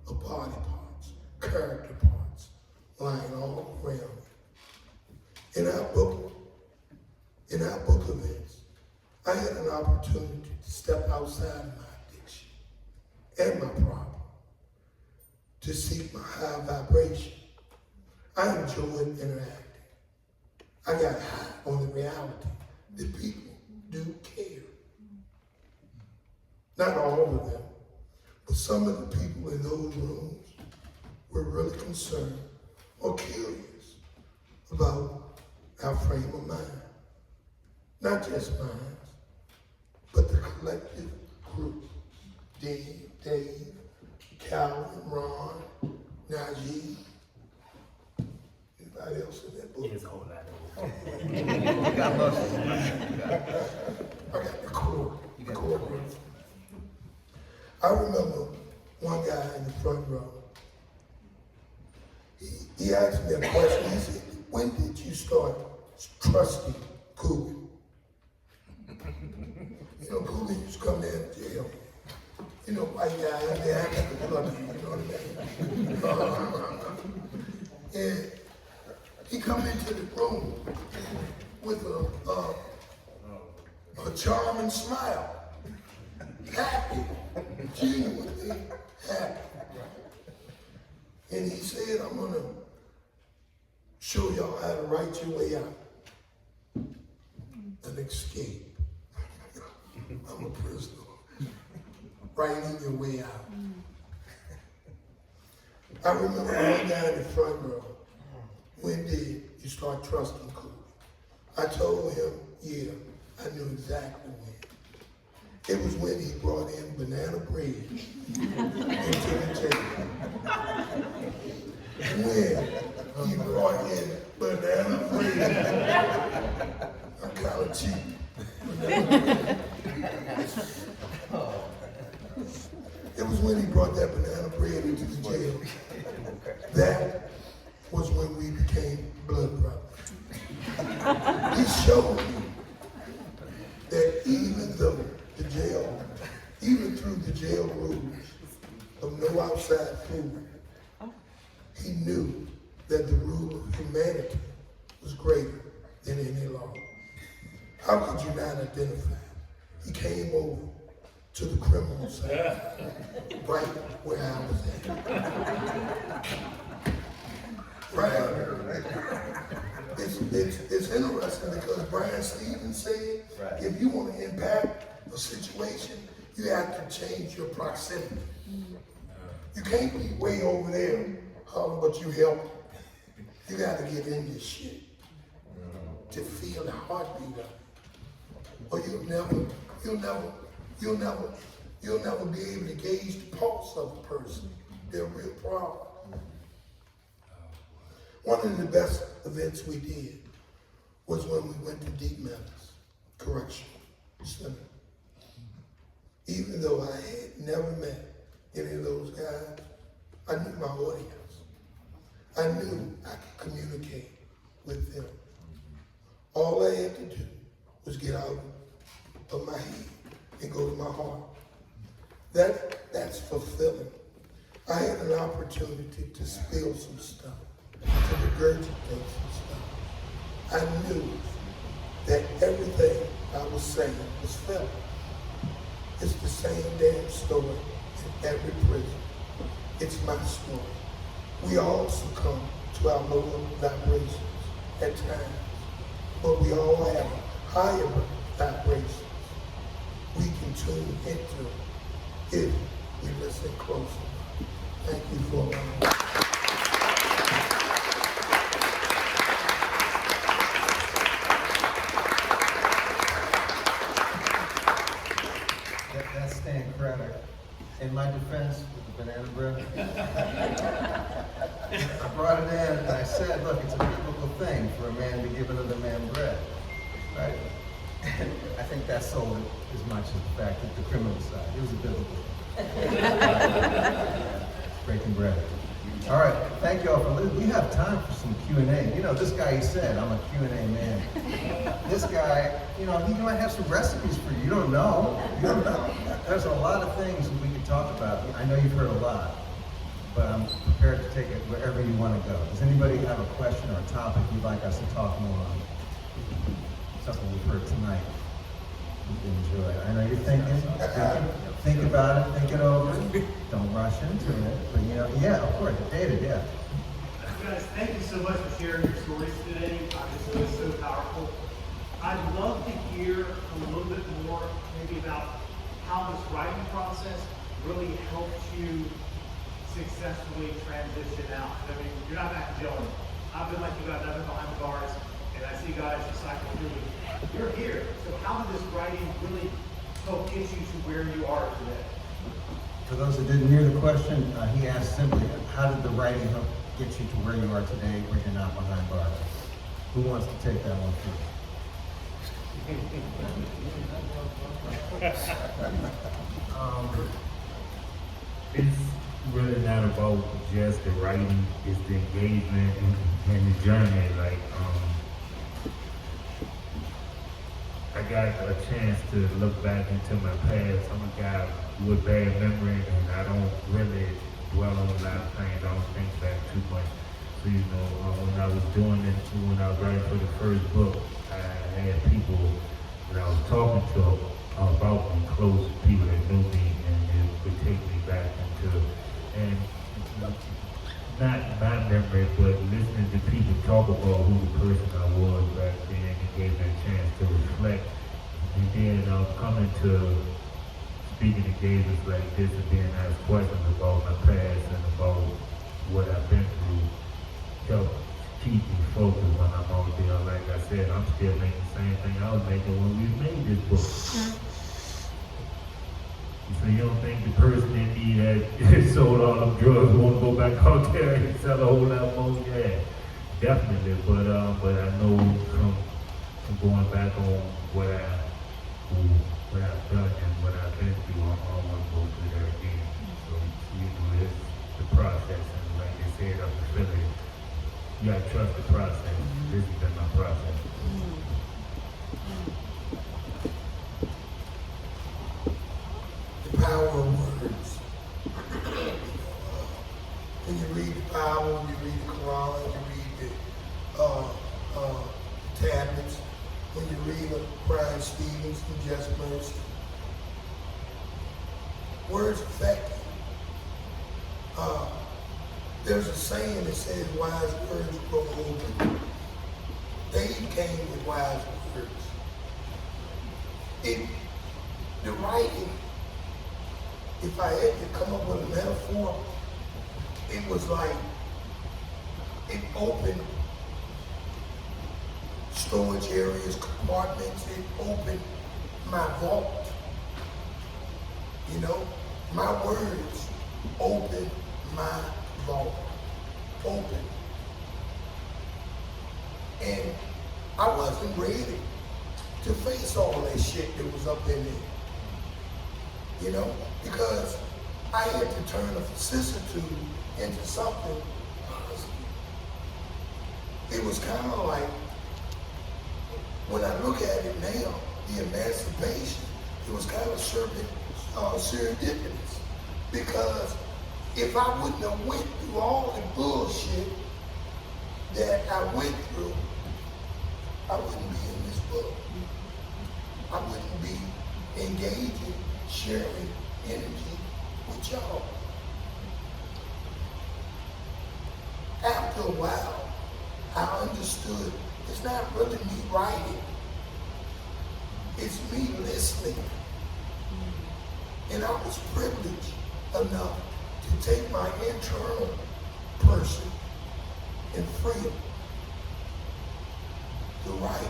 are body parts, character parts, lying all around you. In our book events, I had an opportunity to step outside of my addiction and my problem to seek my high vibration. I enjoyed interacting. I got high on the reality that people do care. Not all of them, but some of the people in those rooms were really concerned or curious about our frame of mind. Not just mine, but the collective group. Dave, Calvin, Ron, Najee. Anybody else in that book?
It's a whole lot
You got most of them.
I got the core. The core group. I remember one guy in the front row. He asked me a question. He said, "When did you start trusting Coogan?" You know, Coogan used to come down to jail. You know, white guy, they acting the blood, you know what I mean? And he come into the room with a charming smile, happy, genuinely happy. And he said, "I'm gonna show y'all how to write your way out. An escape. I'm a prisoner. Writing your way out." I remember one guy in the front row. When did you start trusting Coogan? I told him, yeah, I knew exactly when. It was when he brought in banana bread into the table. When he brought in banana bread. I'm kind of cheap. It was when he brought that banana bread into the jail. That was when we became blood brothers. He showed me that even though the jail, even through the jail rules of no outside food, he knew that the rule of humanity was greater than any law. How could you not identify? He came over to the criminal side, right where I was at. Right. It's interesting because Brian Stevens said, if you want to impact a situation, you have to change your proximity. You can't be way over there, but you help. You got to get in this shit to feel the heartbeat of it. Or you'll never be able to gauge the pulse of a person, their real problem. One of the best events we did was when we went to Deep Meadows Correctional Center. Even though I had never met any of those guys, I knew my audience. I knew I could communicate with them. All I had to do was get out of my head and go to my heart. That's fulfilling. I had an opportunity to spill some stuff, to regurgitate some stuff. I knew that everything I was saying was felt. It's the same damn story in every prison. It's my story. We all succumb to our lower vibrations at times, but we all have higher vibrations. We can tune into if we listen closely. Thank you for allowing me.
That's Stan Craddock. In my defense, with the banana bread, I brought it in and I said, look, it's a biblical thing for a man to give another man bread, right? And I think that sold it as much as the fact that the criminal side, it was a biblical. Breaking bread. All right, thank you all for listening. We have time for some Q&A. You know, this guy, he said, I'm a Q&A man. This guy, you know, he might have some recipes for you. You don't know. You don't know. There's a lot of things that we could talk about. I know you've heard a lot, but I'm prepared to take it wherever you want to go. Does anybody have a question or a topic you'd like us to talk more on? Something we've heard tonight. You can enjoy it. I know you're thinking. Think about it, think it over. Don't rush into it. But you know, yeah, of course, David, yeah.
Guys, thank you so much for sharing your stories today. Obviously, it's so powerful. I'd love to hear a little bit more, maybe about how this writing process really helped you successfully transition out. I mean, you're not back in jail anymore. I've been like you guys, I've been behind the bars, and I see guys who cycle through it. You're here. So how did this writing really help get you to where you are today?
For those that didn't hear the question, he asked simply, how did the writing help get you to where you are today, where you're not behind bars? Who wants to take that one first?
It's really not about just the writing, it's the engagement and the journey. Like, I got a chance to look back into my past. I'm a guy with bad memory, and I don't really dwell on a lot of things. I don't think back too much. So, you know, when I was doing it, when I was writing for the first book, I had people that I was talking to about me, close people that knew me, and it would take me back into, and not my memory, but listening to people talk about who the person I was back then, it gave me a chance to reflect. And then coming to speaking engagements like this and being asked questions about my past and about what I've been through helped keep me focused when I'm out there. Like I said, I'm still making the same thing I was making when we made this book. So you don't think the person in me that sold all them drugs won't go back out there and sell a whole lot more? Yeah, definitely. But I know from going back on what I've done and what I've been through, I don't want to go through that again. So you know, it's the process, and like they said up in Philly, you gotta trust the process. This has been my process.
The power of words. When you read the Bible, you read the Quran, you read the tablets, when you read Brian Stevens and Just Mercy, words affect you. There's a saying that says wise words grow older. They came with wise words. The writing, if I had to come up with a metaphor, it was like it opened storage areas, compartments, it opened my vault. You know, my words opened my vault. Open. And I wasn't ready to face all that shit that was up in there. You know, because I had to turn a vicissitude into something positive. It was kind of like, when I look at it now, the emancipation, it was kind of serendipitous. Because if I wouldn't have went through all the bullshit that I went through, I wouldn't be in this book. I wouldn't be engaging, sharing energy with y'all. After a while, I understood it's not really me writing. It's me listening. And I was privileged enough to take my internal person and free him to write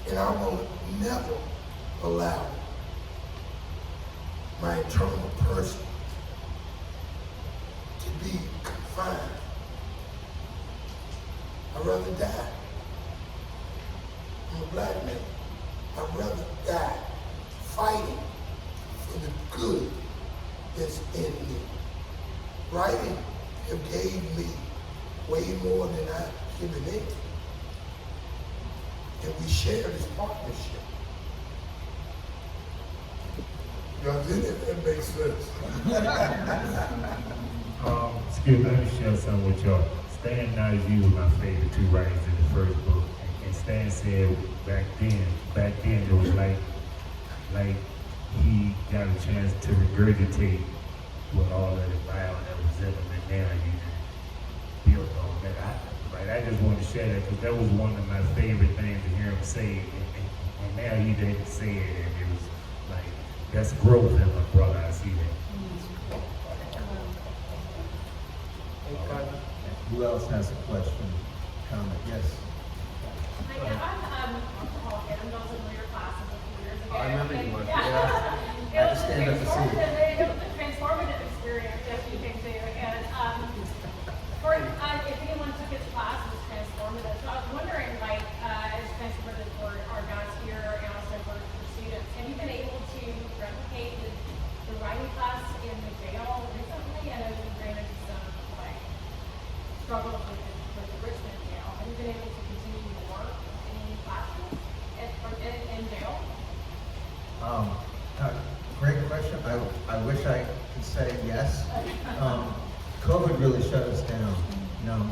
it. And I will never allow my internal person to be confined I'd rather die. I'm a black man. I'd rather die fighting for the good that's in me. Writing have gave me way more than I've given it. And we share this partnership. Y'all did it? That makes sense.
Skip, let me share something with y'all. Stan Najee was my favorite two writers in the first book. And Stan said back then it was like he got a chance to regurgitate with all of the violence and resentment narrative he built on that. I just wanted to share that because that was one of my favorite things to hear him say. And now he didn't say it, and it was like, that's growth in my brother. I see that.
Who else has a question, comment? Yes.
I'm alcoholic. I'm also in your classes a few years ago.
I remember you were. Yeah.
It
I
was
just stand up to see you.
It was a transformative experience that you came to. And if anyone took his class, it was transformative. So I was wondering, like, as transformative for our guys here and also for students, have you been able to replicate the writing class in the jail recently? I know you ran into some, like, struggles with the Richmond jail. Have you been able to continue to work in classes in jail?
Great question. I wish I could say yes. COVID really shut us down. You know,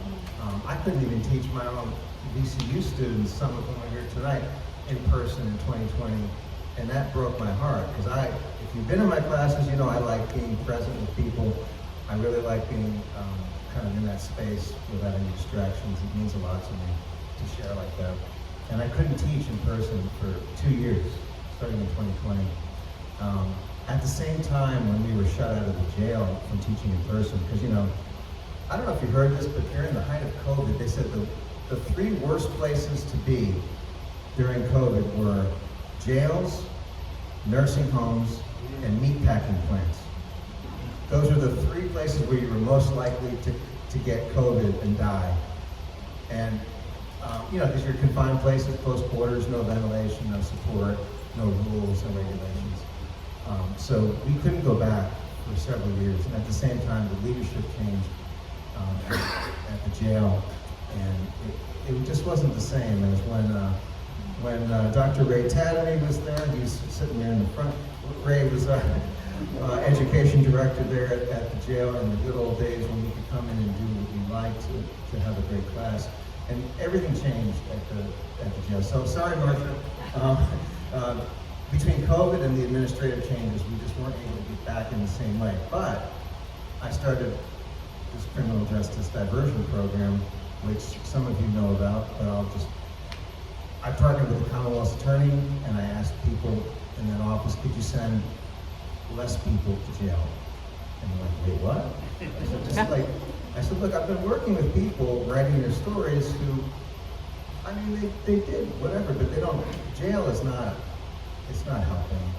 I couldn't even teach my own VCU students, some of whom are here tonight, in person in 2020, and that broke my heart. Because if you've been in my classes, you know I like being present with people. I really like being kind of in that space without any distractions. It means a lot to me to share like that. And I couldn't teach in person for 2 years, starting in 2020. At the same time when we were shut out of the jail from teaching in person, because, you know, I don't know if you heard this, but during the height of COVID, they said the three worst places to be during COVID were jails, nursing homes, and meatpacking plants. Those are the three places where you were most likely to get COVID and die. And, you know, because you're confined places, close quarters, no ventilation, no support, no rules and regulations. So we couldn't go back for several years. And at the same time, the leadership changed at the jail. And it just wasn't the same as when Dr. Ray Tadamy was there. He was sitting there in the front. Ray was education director there at the jail in the good old days when we could come in and do what we liked to have a great class. And everything changed at the jail. So sorry, Marcia. Between COVID and the administrative changes, we just weren't able to get back in the same way. But I started this criminal justice diversion program, which some of you know about, but I partnered with the Commonwealth's attorney, and I asked people in that office, could you send less people to jail? And they're like, wait, what? I said, look, I've been working with people writing their stories who, I mean, they did whatever, but they don't, jail is not, it's not helping.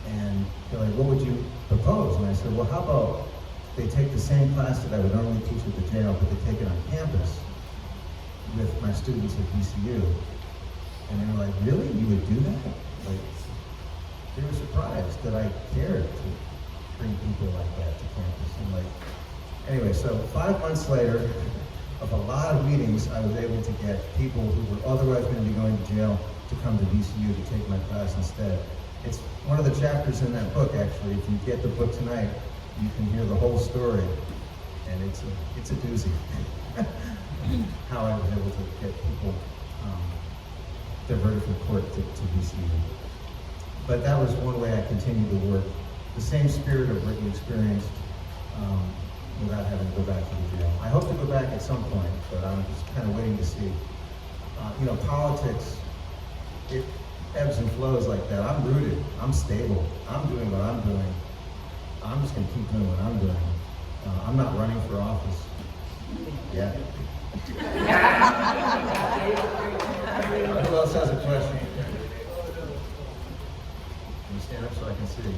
And they're like, what would you propose? And I said, well, how about they take the same class that I would normally teach at the jail, but they take it on campus with my students at VCU. And they were like, really? You would do that? Like, they were surprised that I cared to bring people like that to campus. And like, anyway, so 5 months later, of a lot of meetings, I was able to get people who were otherwise going to be going to jail to come to VCU to take my class instead. It's one of the chapters in that book, actually. If you get the book tonight, you can hear the whole story, and it's a doozy. How I was able to get people diverted from court to VCU. But that was one way I continued to work. The same spirit of what you experienced without having to go back to the jail. I hope to go back at some point, but I'm just kind of waiting to see. You know, politics, it ebbs and flows like that. I'm rooted, I'm stable, I'm doing what I'm doing. I'm just gonna keep doing what I'm doing. I'm not running for office yet. Who else has a question? Can you stand up so I can see?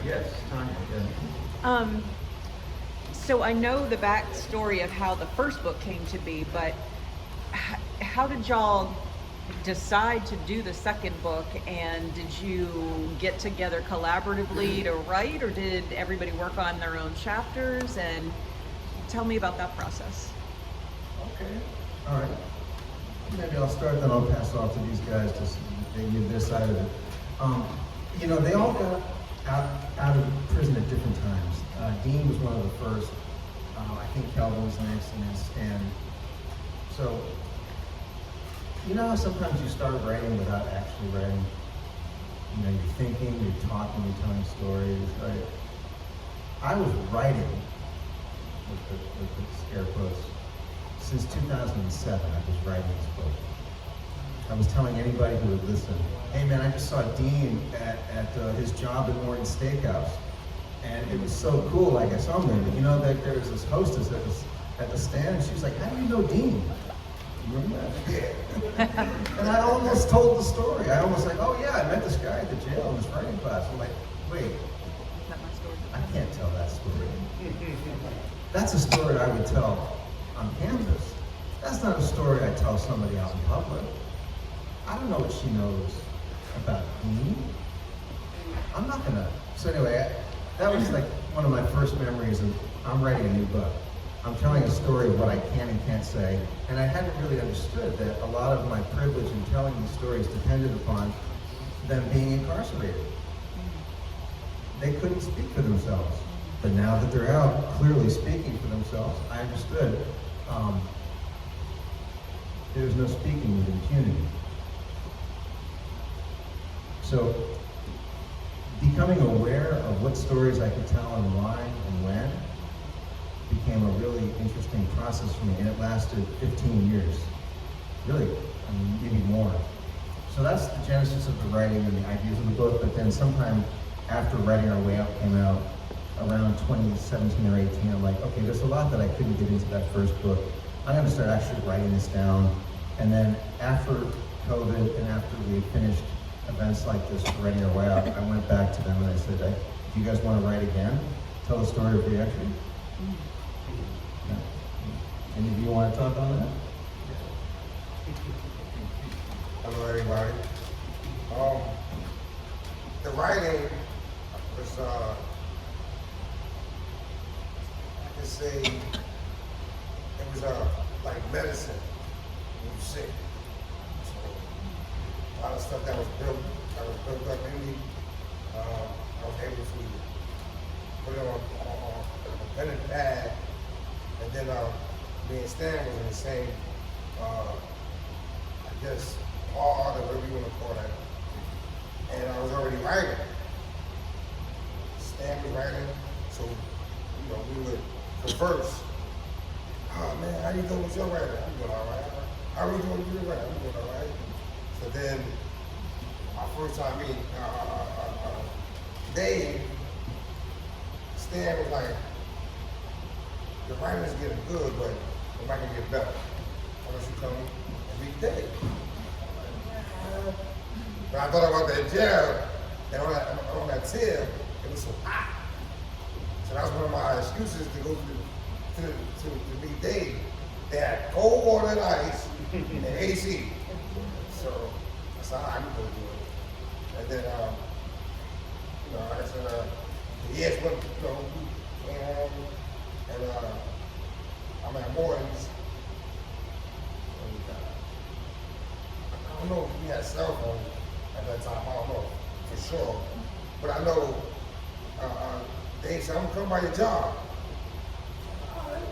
Yes, Tanya. Yeah.
So I know the backstory of how the first book came to be, but how did y'all decide to do the second book, and did you get together collaboratively to write, or did everybody work on their own chapters? And tell me about that process.
Okay. All right. Maybe I'll start, then I'll pass it off to these guys to they give their side of it. You know, they all got out of prison at different times. Dean was one of the first. I think Kelvin was next, and so you know how sometimes you start writing without actually writing. You know, you're thinking, you're talking, you're telling stories. Right? I was writing with the scare quotes since 2007. I was writing this book. I was telling anybody who would listen, hey man, I just saw Dean at his job at Morton's Steakhouse. And it was so cool, like I saw him there. But you know that there was this hostess that was at the stand, and she was like, how do you know Dean? You remember that? Yeah. And I almost told the story. I almost like, oh yeah, I met this guy at the jail in this writing class. I'm like, wait, I can't tell that story. That's a story I would tell on campus. That's not a story I tell somebody out in public. I don't know what she knows about me. I'm not gonna. So anyway, that was like one of my first memories of I'm writing a new book. I'm telling a story of what I can and can't say, and I hadn't really understood that a lot of my privilege in telling these stories depended upon them being incarcerated. They couldn't speak for themselves, but now that they're out, clearly speaking for themselves, I understood there's no speaking with impunity. So, becoming aware of what stories I could tell and why and when became a really interesting process for me, and it lasted 15 years. Really, I mean, maybe more. So that's the genesis of the writing and the ideas of the book, but then sometime after Writing Our Way Out came out, around 2017 or 18, I'm like, okay, there's a lot that I couldn't get into that first book. I'm gonna start actually writing this down. And then after COVID and after we finished events like this for Writing Our Way Out, I went back to them and I said, do you guys want to write again? Tell the story of reentry? Yeah. Any of you want to talk on that?
Hello, everybody. The writing was, I can say, it was like medicine when you're sick. So, a lot of stuff that was built up in me, I was able to put it on a pen and pad, and then me and Stan was in the same, I guess, hard or whatever you want to call that. And I was already writing. Stan was writing, so you know we would converse. Oh man, how you doing with your writing? I'm doing all right. How are you doing with your writing? I'm doing all right. So then, my first time meeting Dave, Stan was like, the writing is getting good, but it might get better. Why don't you come and meet Dave? When I thought about that jail, and on that tip, it was so hot. So that was one of my excuses to go to meet Dave. They had cold water and ice and AC. So I said, I can go do it. And then, you know, I said, yes, went, you know, came home, and I'm at Morton's. And, I don't know if we had a cell phone at that time, I don't know for sure. But I know Dave said, I'm gonna come by your job. All right,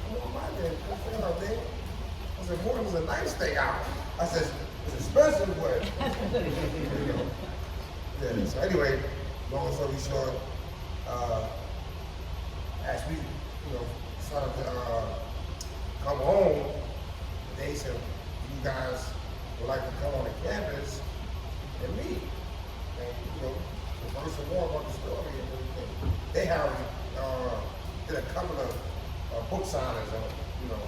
come on by there, come fill out Dave. I said, Morton's a nice day out. I said, it's expensive, but you know. Yeah, so anyway, long story short, as we, you know, started to come home, they said, you guys would like to come on the campus and meet. And, you know, converse some more about the story and everything. They already did a couple of book signings, you know,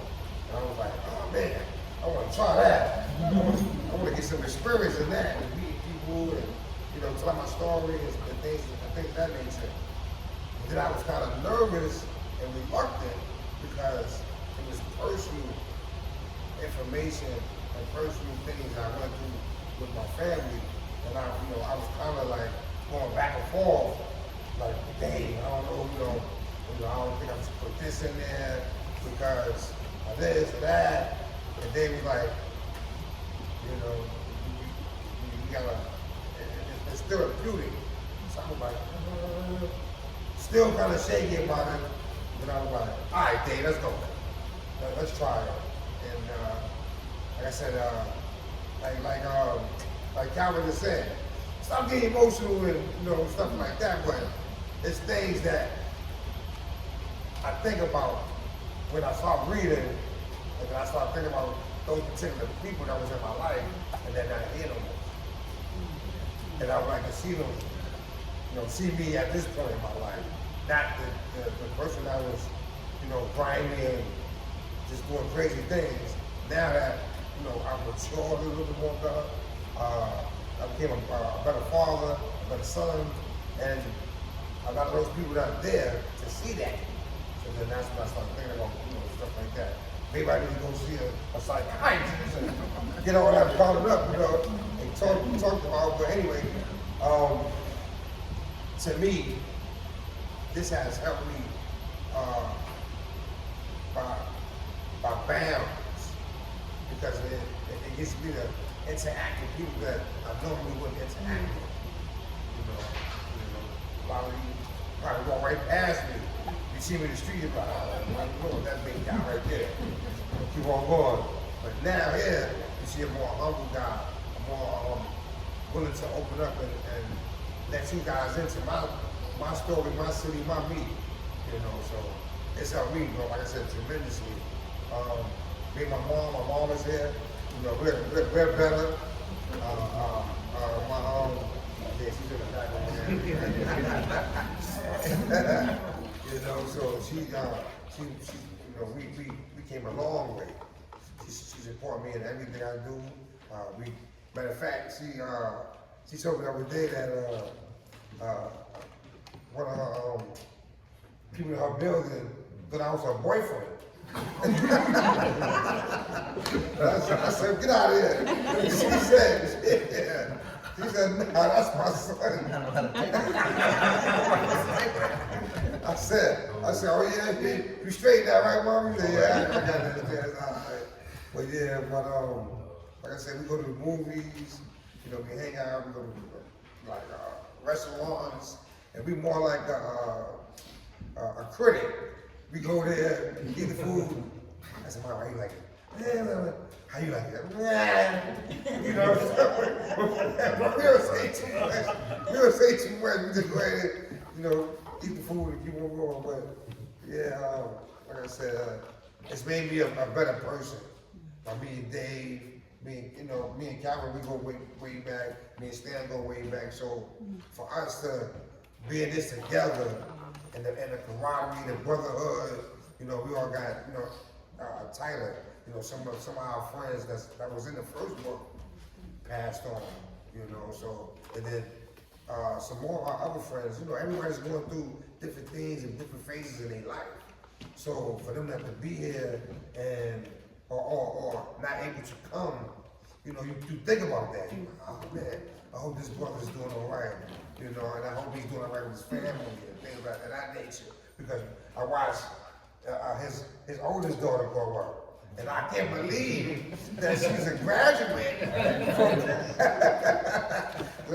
and I was like, oh man, I want to try that. I want to get some experience in that and meet people and, you know, tell my stories and things of that nature. But then I was kind of nervous and reluctant because it was personal information and personal things I went through with my family, and I was kind of like going back and forth, like, dang, I don't know, I don't think I should put this in there because of this or that, and they was like, you gotta, it's still a beauty. So I was like, still kind of shaky about it, but I was like, all right, Dave, let's go. Let's try it. And like I said, like Kelvin just said, stop getting emotional and stuff like that, but it's things that I think about when I start reading, and then I start thinking about those particular people that was in my life, and then I hear them. And I would like to see them, see me at this point in my life, not the person that was, grimy and just doing crazy things. Now that, I'm matured a little bit more better, I became a better father, a better son, and a lot of those people that are there to see that. So then that's when I started thinking about, stuff like that. Maybe I need to go see a psychiatrist and get all that bottled up, and talk about. But anyway, to me, this has helped me by bounds, because it gets me to interact with people that I normally wouldn't interact with. A lot of you probably walk right past me. You see me in the street, you're like, oh, Lord, that big guy right there. Keep on going. But now here, you see a more humble guy, a more willing to open up and let you guys into my story, my city, my me. So it's helped me, like I said, tremendously. Me and my mom is here. We're better. Yeah, she's in the back over there. So she we came a long way. She supported me in everything I do. Matter of fact, she told me the other day that one of her people in her building thought I was her boyfriend. I said, get out of here. She said, no, that's my son. I said, oh yeah, you straight that right, Mom? He said, yeah, I got this. That's all right. But yeah, like I said, we go to the movies, we hang out, we go to like restaurants, and we more like a critic. We go there, eat the food. I said, Mom, how you like it? Yeah, how you like it? Yeah. We don't say too much. We don't say too much. We just go ahead, eat the food and keep on going. But yeah, like I said, it's made me a better person. By me and Dave, me and Kelvin, we go way back. Me and Stan go way back. So for us to be in this together, and the camaraderie, the brotherhood, we all got tighter. Some of our friends that was in the first book passed on. So and then some more of our other friends. Everybody's going through different things and different phases in their life. So for them not to be here and or not able to come, you think about that. Oh man, I hope this brother's doing all right. And I hope he's doing all right with his family and things like that nature. Because I watched his oldest daughter grow up. And I can't believe that she's a graduate. And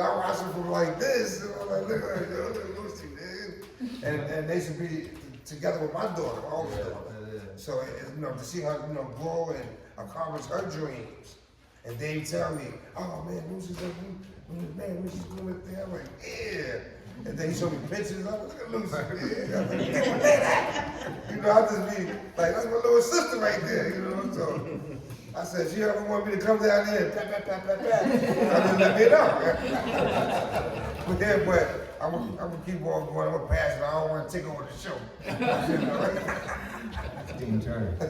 I watched her from like this, and I'm like, look at her, Lucy, man. And they should be together with my daughter, my oldest daughter. So, to see her, grow and accomplish her dreams. And they tell me, oh man, Lucy's like, man, Lucy's doing it there. I'm like, yeah. And then he showed me pictures. I'm like, look at Lucy. Yeah. I'm like, I just be like, that's my little sister right there. So I said, she ever want me to come down there and pat. I just let me know. But I'm gonna keep on going. I'm gonna pass it. I don't want to take over the show.
Dean Turner. I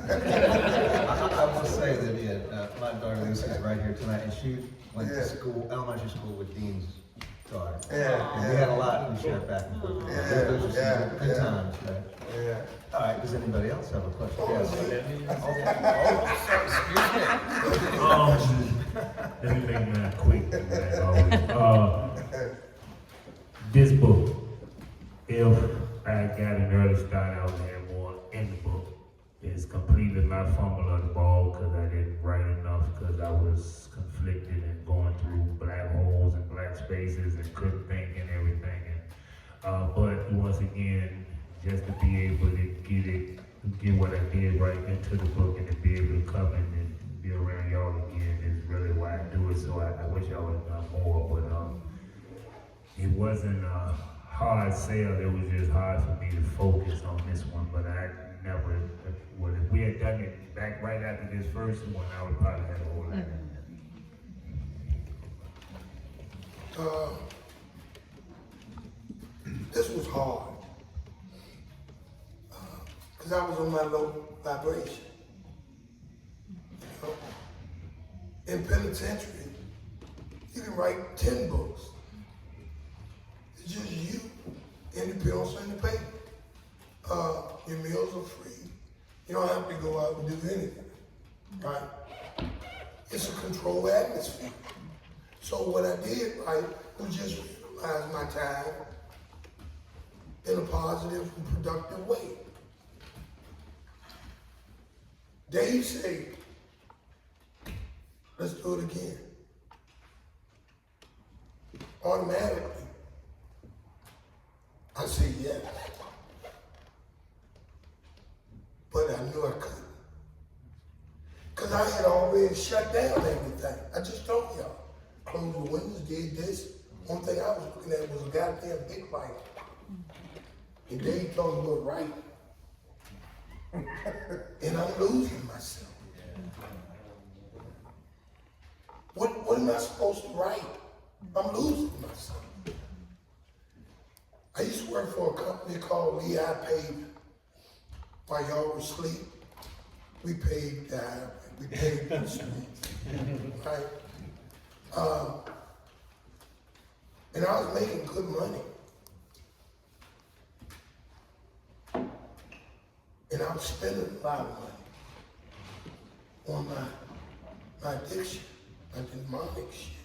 will say that my daughter Lucy is right here tonight, and she went to school, elementary school with Dean's daughter. And we had a lot we shared back and forth. Those are some good times, right?
Yeah.
All right, Does anybody else have a question? Yes.
Let me make mine quick. This book, if I got an early start, I would have more in the book. It's completely my fumble of the ball because I didn't write enough because I was conflicted and going through black holes and black spaces and couldn't think and everything. But once again, just to be able to get what I did right into the book and to be able to come in and be around y'all again is really why I do it. So I wish I would have done more, but it wasn't a hard sale. It was just hard for me to focus on this one. But I never, well, if we had done it back right after this first one, I would probably have a whole lot.
This was hard. Because I was on my low vibration. You know? In penitentiary, you can write 10 books. It's just you and the pills and the paper. Your meals are free. You don't have to go out and do anything, right? It's a controlled atmosphere. So what I did, right, was just utilize my time in a positive and productive way. Dave said, let's do it again. Automatically, I said yes. But I knew I couldn't. Because I had already shut down everything. I just told y'all. Closed the windows, did this. One thing I was looking at was a goddamn big light. And Dave told me what right. And I'm losing myself. What am I supposed to write? I'm losing myself. I used to work for a company called Lehigh Paving. While y'all were asleep, we paved the highway, we paved the streets, right? And I was making good money. And I was spending a lot of money on my addiction, my demonic shit.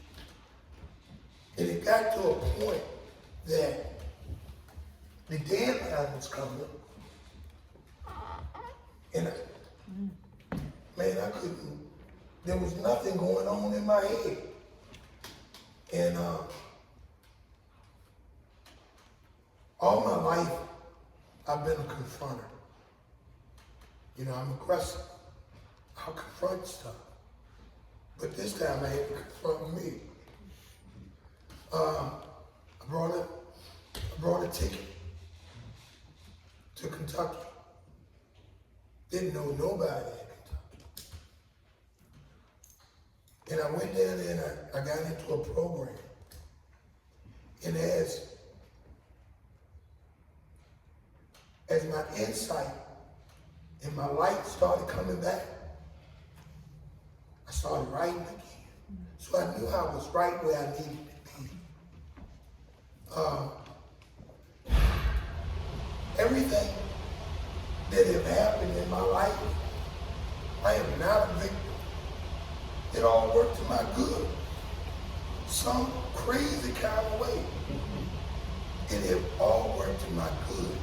And it got to a point that the deadline was coming. And man, I couldn't, there was nothing going on in my head. And all my life, I've been a confronter. You know, I'm aggressive. I'll confront stuff. But this time I had to confront me. I brought a ticket to Kentucky. Didn't know nobody in Kentucky. And I went down there and I got into a program. And as my insight and my light started coming back, I started writing again. So I knew I was right where I needed to be. Everything that have happened in my life, I am not a victim. It all worked to my good. Some crazy kind of way. It have all worked to my good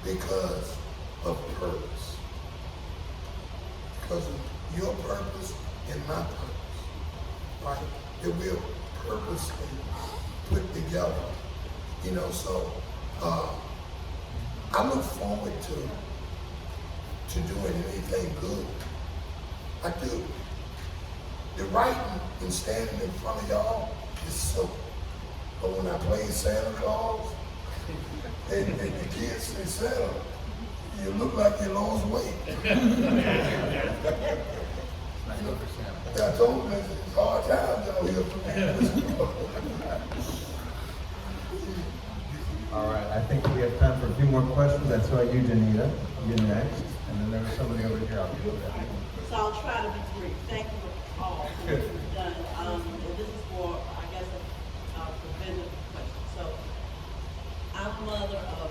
because of purpose. Because of your purpose and my purpose, right? That we're purposely put together. You know, so I look forward to doing anything good. I do. The writing and standing in front of y'all is simple. But when I play Santa Claus, and the kids say, Santa, you look like you lost weight. I told them it's hard times out here for me.
All right, I think we have time for a few more questions. I saw you, Janita. You're next. And then there was somebody over here. I'll do that.
So I'll try to be brief. Thank you all for what you've done. And this is for, I guess, a preventative question. So I'm a mother of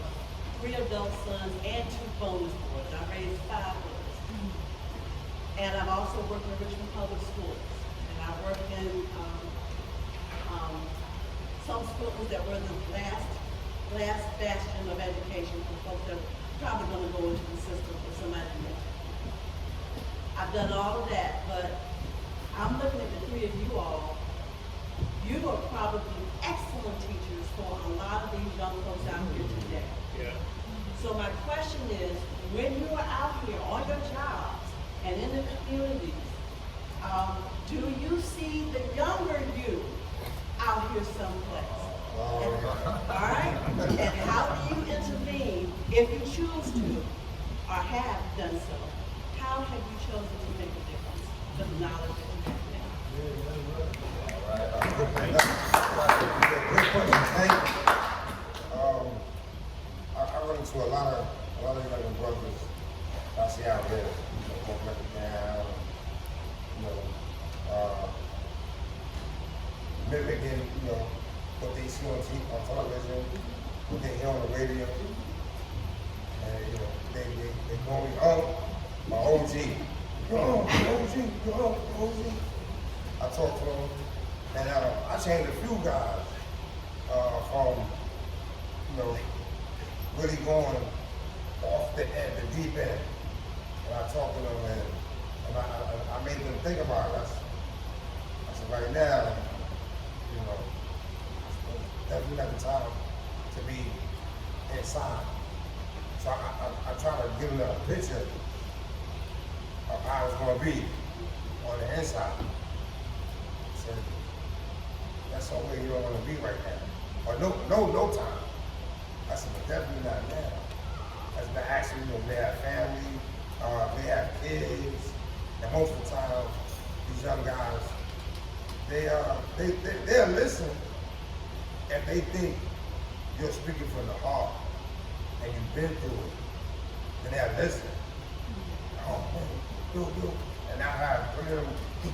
3 adult sons and 2 bonus boards. I raised 5 boys. And I've also worked in Richmond Public Schools. And I worked in some schools that were the last bastion of education for folks that were probably going to go into the system for somebody new. I've done all of that, but I'm looking at the 3 of you all. You are probably excellent teachers for a lot of these young folks out here today.
Yeah.
So my question is, when you are out here on your jobs and in the communities, do you see the younger you out here someplace? All right? And how do you intervene if you choose to or have done so? How have you chosen to make a difference to the knowledge that you have now?
Good question, thank you. I run into a lot of young brothers I see out there, walking up and down, mimicking, what they see on television, what they hear on the radio, and they call me my OG. Yo, OG. I talk to them, and I changed a few guys from, really going off the deep end. And I talk to them, and I made them think about it. I said, right now, definitely not the time to be inside. So I try to give them a picture of how it's going to be on the inside. So that's the way you don't want to be right now. Or no time. I said, but definitely not now. That's not actually, they have family, they have kids, and most of the time, these young guys, they'll listen if they think you're speaking from the heart and you've been through it. Then they'll listen. Oh man, yo, and I have put them,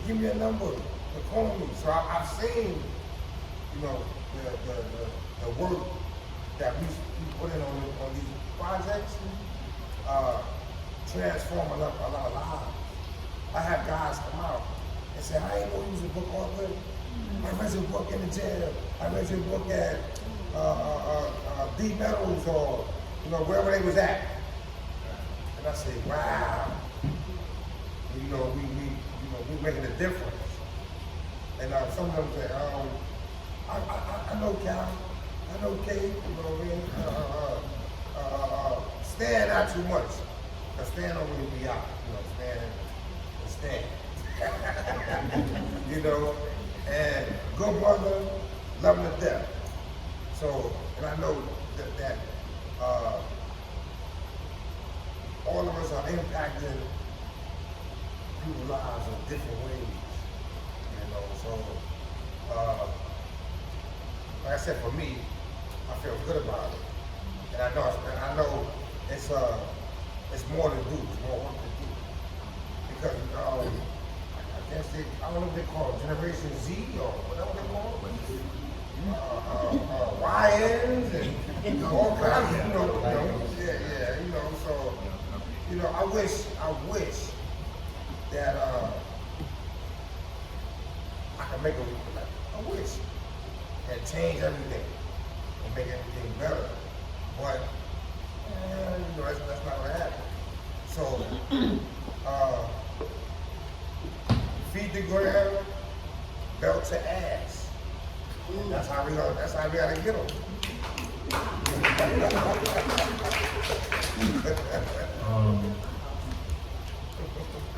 give me a number, to call me. So I've seen, the work that we put in on these projects, transform a lot of lives. I have guys come out and say, I ain't know you was a book author. I read your book in the jail. I read your book at D Meadows or wherever they was at. And I say, wow, we making a difference. And some of them say, I know Cal, I know Kate, Stan not too much. Cause Stan don't really be out, Stan. And good brother, love him to death. So, and I know that all of us are impacting people's lives in different ways. So like I said, for me, I feel good about it. And I know it's more to do, it's more work to do. Because I don't know what they call it, Generation Z or whatever they call it. YNs and all kinds of, so, I wish that I could make a wish and change everything and make everything better. But, that's not gonna happen. So, feed the ground, belt to ass. That's how we gotta get them.
I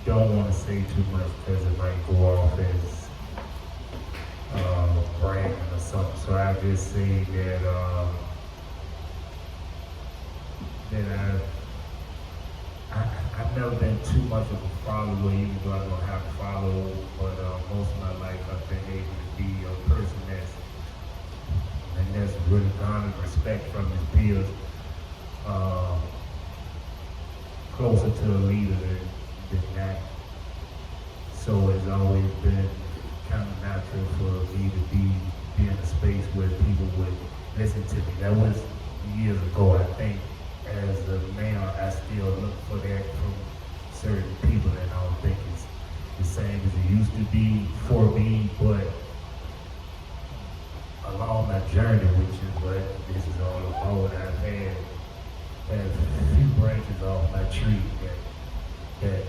don't want to say too much because it might go off as bragging or something. So I just say that I've never been too much of a follower, even though I don't have a follower, but most of my life I've been able to be a person that's really garnered respect from his peers, closer to a leader than that. So it's always been kind of natural for me to be in a space where people would listen to me. That was years ago, I think, as a used to be for me, but along my journey, which is what this is all about, I've had a few branches off my tree that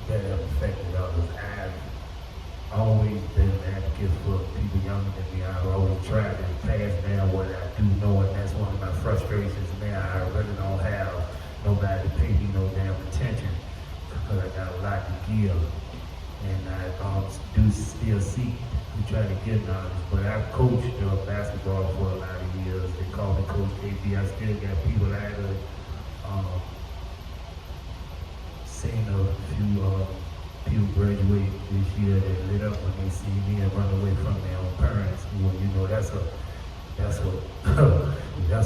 have affected others. I've always been an advocate for people younger than me. I've always tried to pass down what I do know, and that's one of my frustrations now. I really don't have nobody to pay me no damn attention because I got a lot to give. And I do still seek to try to get knowledge, but I've coached basketball for a lot of years. They call me Coach KB. I still got people out of seen a few people graduate this year that lit up when they see me and run away from their own parents. Well, you know, that's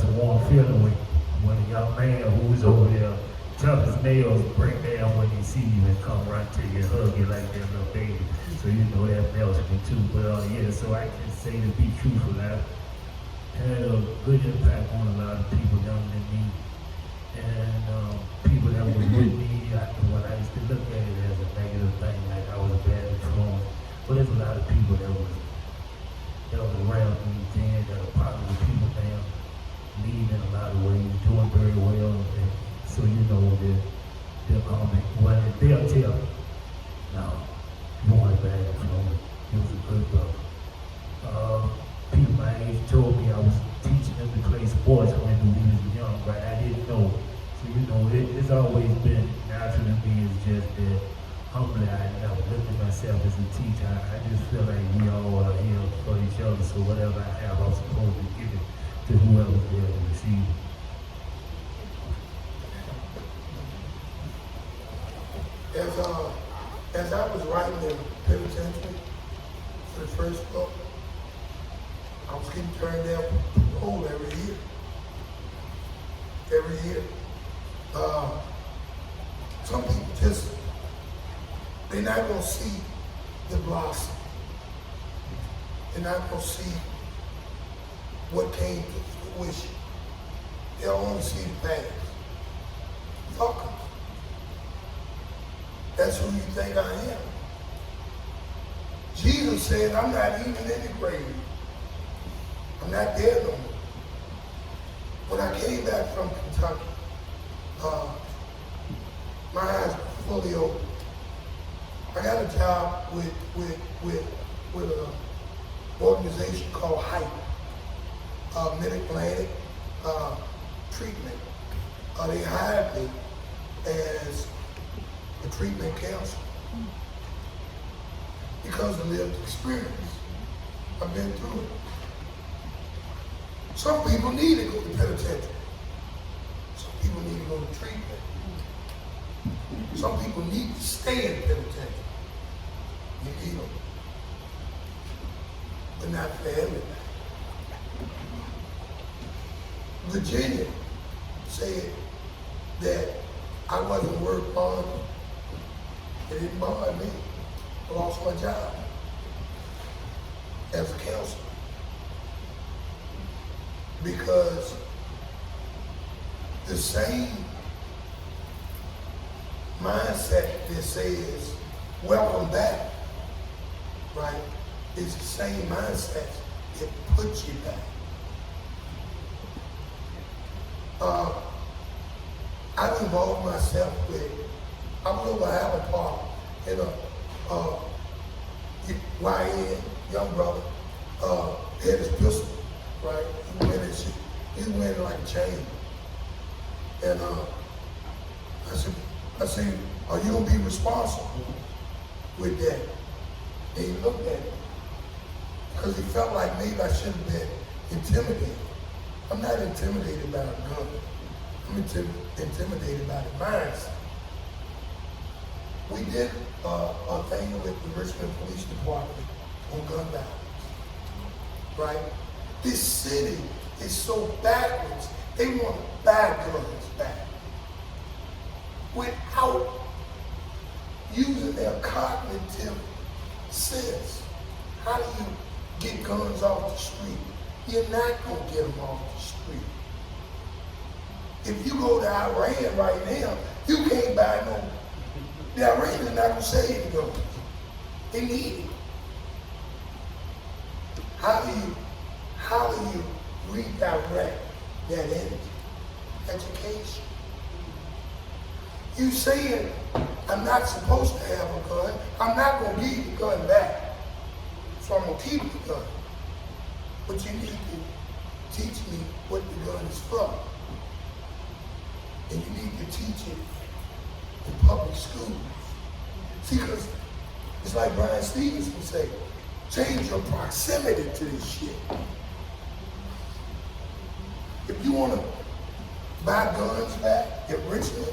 a warm feeling when a young man who's over there tough as nails break down when they see you and come right to you and hug you like they're a little baby. So you know that melts me too. But yeah, so I can say to be truthful, I've had a good impact on a lot of people younger than me. And people that were with me, when I used to look at it as a negative thing, like I was a bad influence. But there's a lot of people that was around me then that are positive people now, leading in a lot of ways, doing very well. And so you know that they'll tell, no, you weren't a bad influence. You was a good brother. People my age told me I was teaching them to play sports when we was young, but I didn't know. So you know, it's always been natural to me. It's just that humbly I never looked at myself as a teacher. I just feel like we all are here for each other. So whatever I have, I'm supposed to give it to whoever's there to receive it.
As I was writing the penitentiary for the first book, I was getting turned down parole every year. Every year. Some people just, they're not going to see the blossom. They're not going to see what came to fruition. They'll only see the past. Fuck them. That's who you think I am. Jesus said, I'm not even in the grave. I'm not there no more. When I came back from Kentucky, my eyes were fully open. I got a job with an organization called HYPE, Mid-Atlantic Treatment. They hired me as a treatment counselor because of lived experience. I've been through it. Some people need to go to penitentiary. Some people need to go to treatment. Some people need to stay in penitentiary. You need them. But not for everybody. Virginia said that I wasn't worth bonding. It didn't bother me. I lost my job as a counselor. Because the same mindset that says, welcome back, right, is the same mindset that puts you back. I've involved myself with, I was over at Apple Park in a YN, young brother, had his pistol, right? He was wearing like a chain. And I said, are you gonna be responsible with that? And he looked at me, because he felt like maybe I should have been intimidated. I'm not intimidated by a gun. I'm intimidated by the mindset. We did a thing with the Richmond Police Department on gun violence, right? This city is so backwards, they want to buy guns back without using their cognitive sense. How do you get guns off the street? You're not going to get them off the street. If you go to Iran right now, you can't buy no, the Iranians are not going to sell you guns. They need it. How do you redirect that energy? Education. You saying, I'm not supposed to have a gun, I'm not gonna give you the gun back. So I'm gonna keep the gun. But you need to teach me what the gun is for. And you need to teach it in public schools. See, because it's like Brian Stevens would say, change your proximity to this shit. If you want to buy guns back at Richmond,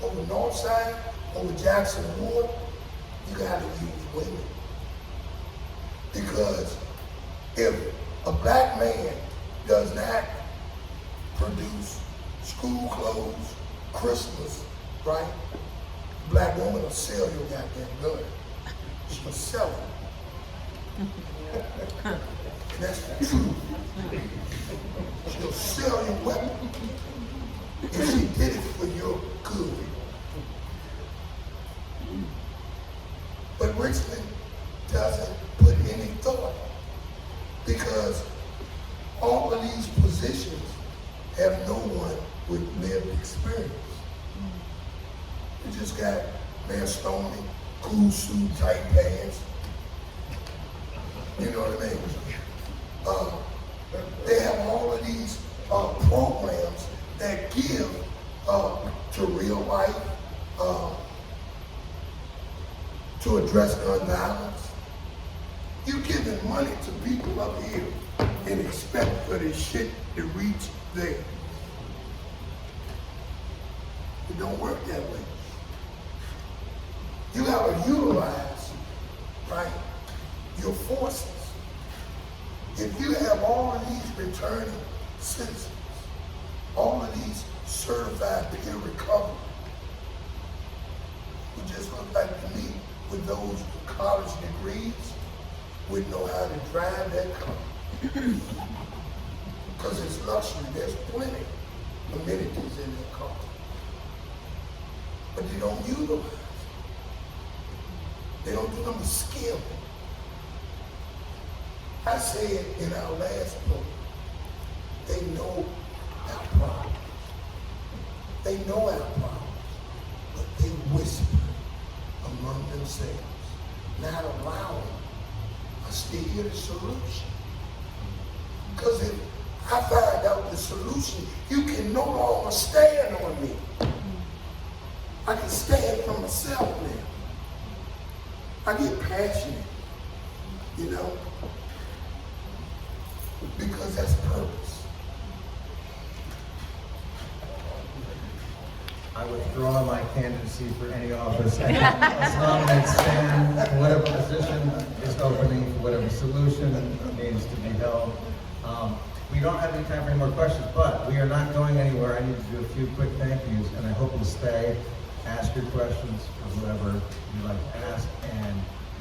over Northside, over Jackson Ward, you gotta use women. Because if a black man does not produce school clothes, Christmas, right? A black woman will sell your goddamn gun. She'll sell it. And that's the truth. She'll sell your weapon. And she did it for your good. But Richmond doesn't put any thought, because all of these positions have no one with lived experience. You just got Mayor Stoney, cool suit, tight pants. You know what I mean? They have all of these programs that give to real life, to address gun violence. You giving money to people up here and expect for this shit to reach there. It don't work that way. You gotta utilize, right, your forces. If you have all of these returning citizens, all of these certified peer recovery, who just look like to me with those college degrees, would know how to drive that car. Because it's luxury, there's plenty of amenities in that car. But they don't utilize it. They don't do them with skill. I said in our last book, they know our problems. They know our problems, but they whisper among themselves, not allowing us to hear the solution. Because if I find out the solution, you can no longer stand on me. I can stand for myself now. I get passionate, you know, because that's purpose.
I withdraw my candidacy for any office. Let's nominate Stan for whatever position is opening, for whatever solution needs to be held. We don't have any time for any more questions, but we are not going anywhere. I need to do a few quick thank yous, and I hope you'll stay, ask your questions for whoever you'd like to ask, and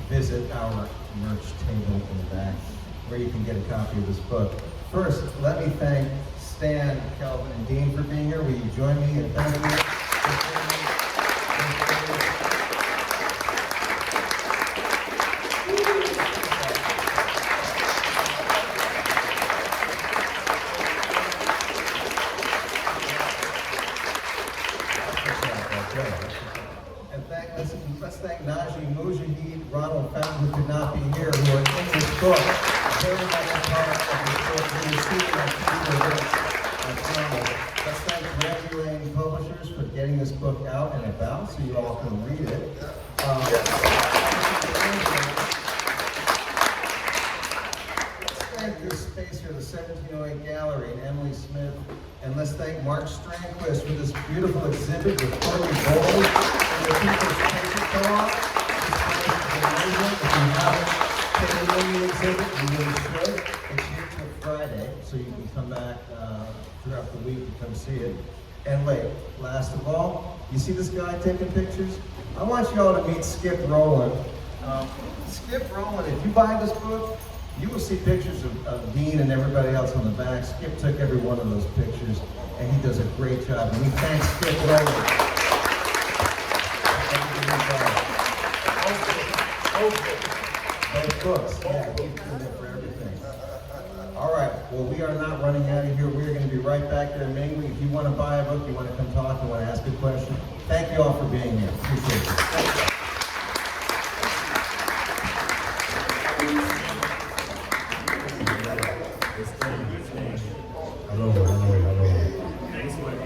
visit our merch table in the back where you can get a copy of this book. First, let me thank Stan, Kelvin, and Dean for being here. Will you join me in thanking them? And let's thank Najee Mujahid, Ronald Fountain, who could not be here, who are in this book. Very much a part of this book. We received Let's thank Randy Lane Publishers for getting this book out and about so you all can read it. Let's thank this space here, the 1708 Gallery, and Emily Smith. And let's thank Mark Strandquist for this beautiful exhibit with Corey Bowles and the People's Picture Co-op. If you haven't taken in the exhibit, you really should. It's here till Friday, so you can come back throughout the week and come see it. And wait, last of all, you see this guy taking pictures? I want you all to meet Skip Rowland. Skip Rowland, if you buy this book, you will see pictures of Dean and everybody else on the back. Skip took every one of those pictures, and he does a great job. And we thank Skip Rowland. Okay. books. Yeah, he's been there for everything. All right, well, we are not running out of here. We are going to be right back there mingling. If you want to buy a book, you want to come talk, you want to ask a question, thank you all for being here. Appreciate it.
Hello. Thanks for the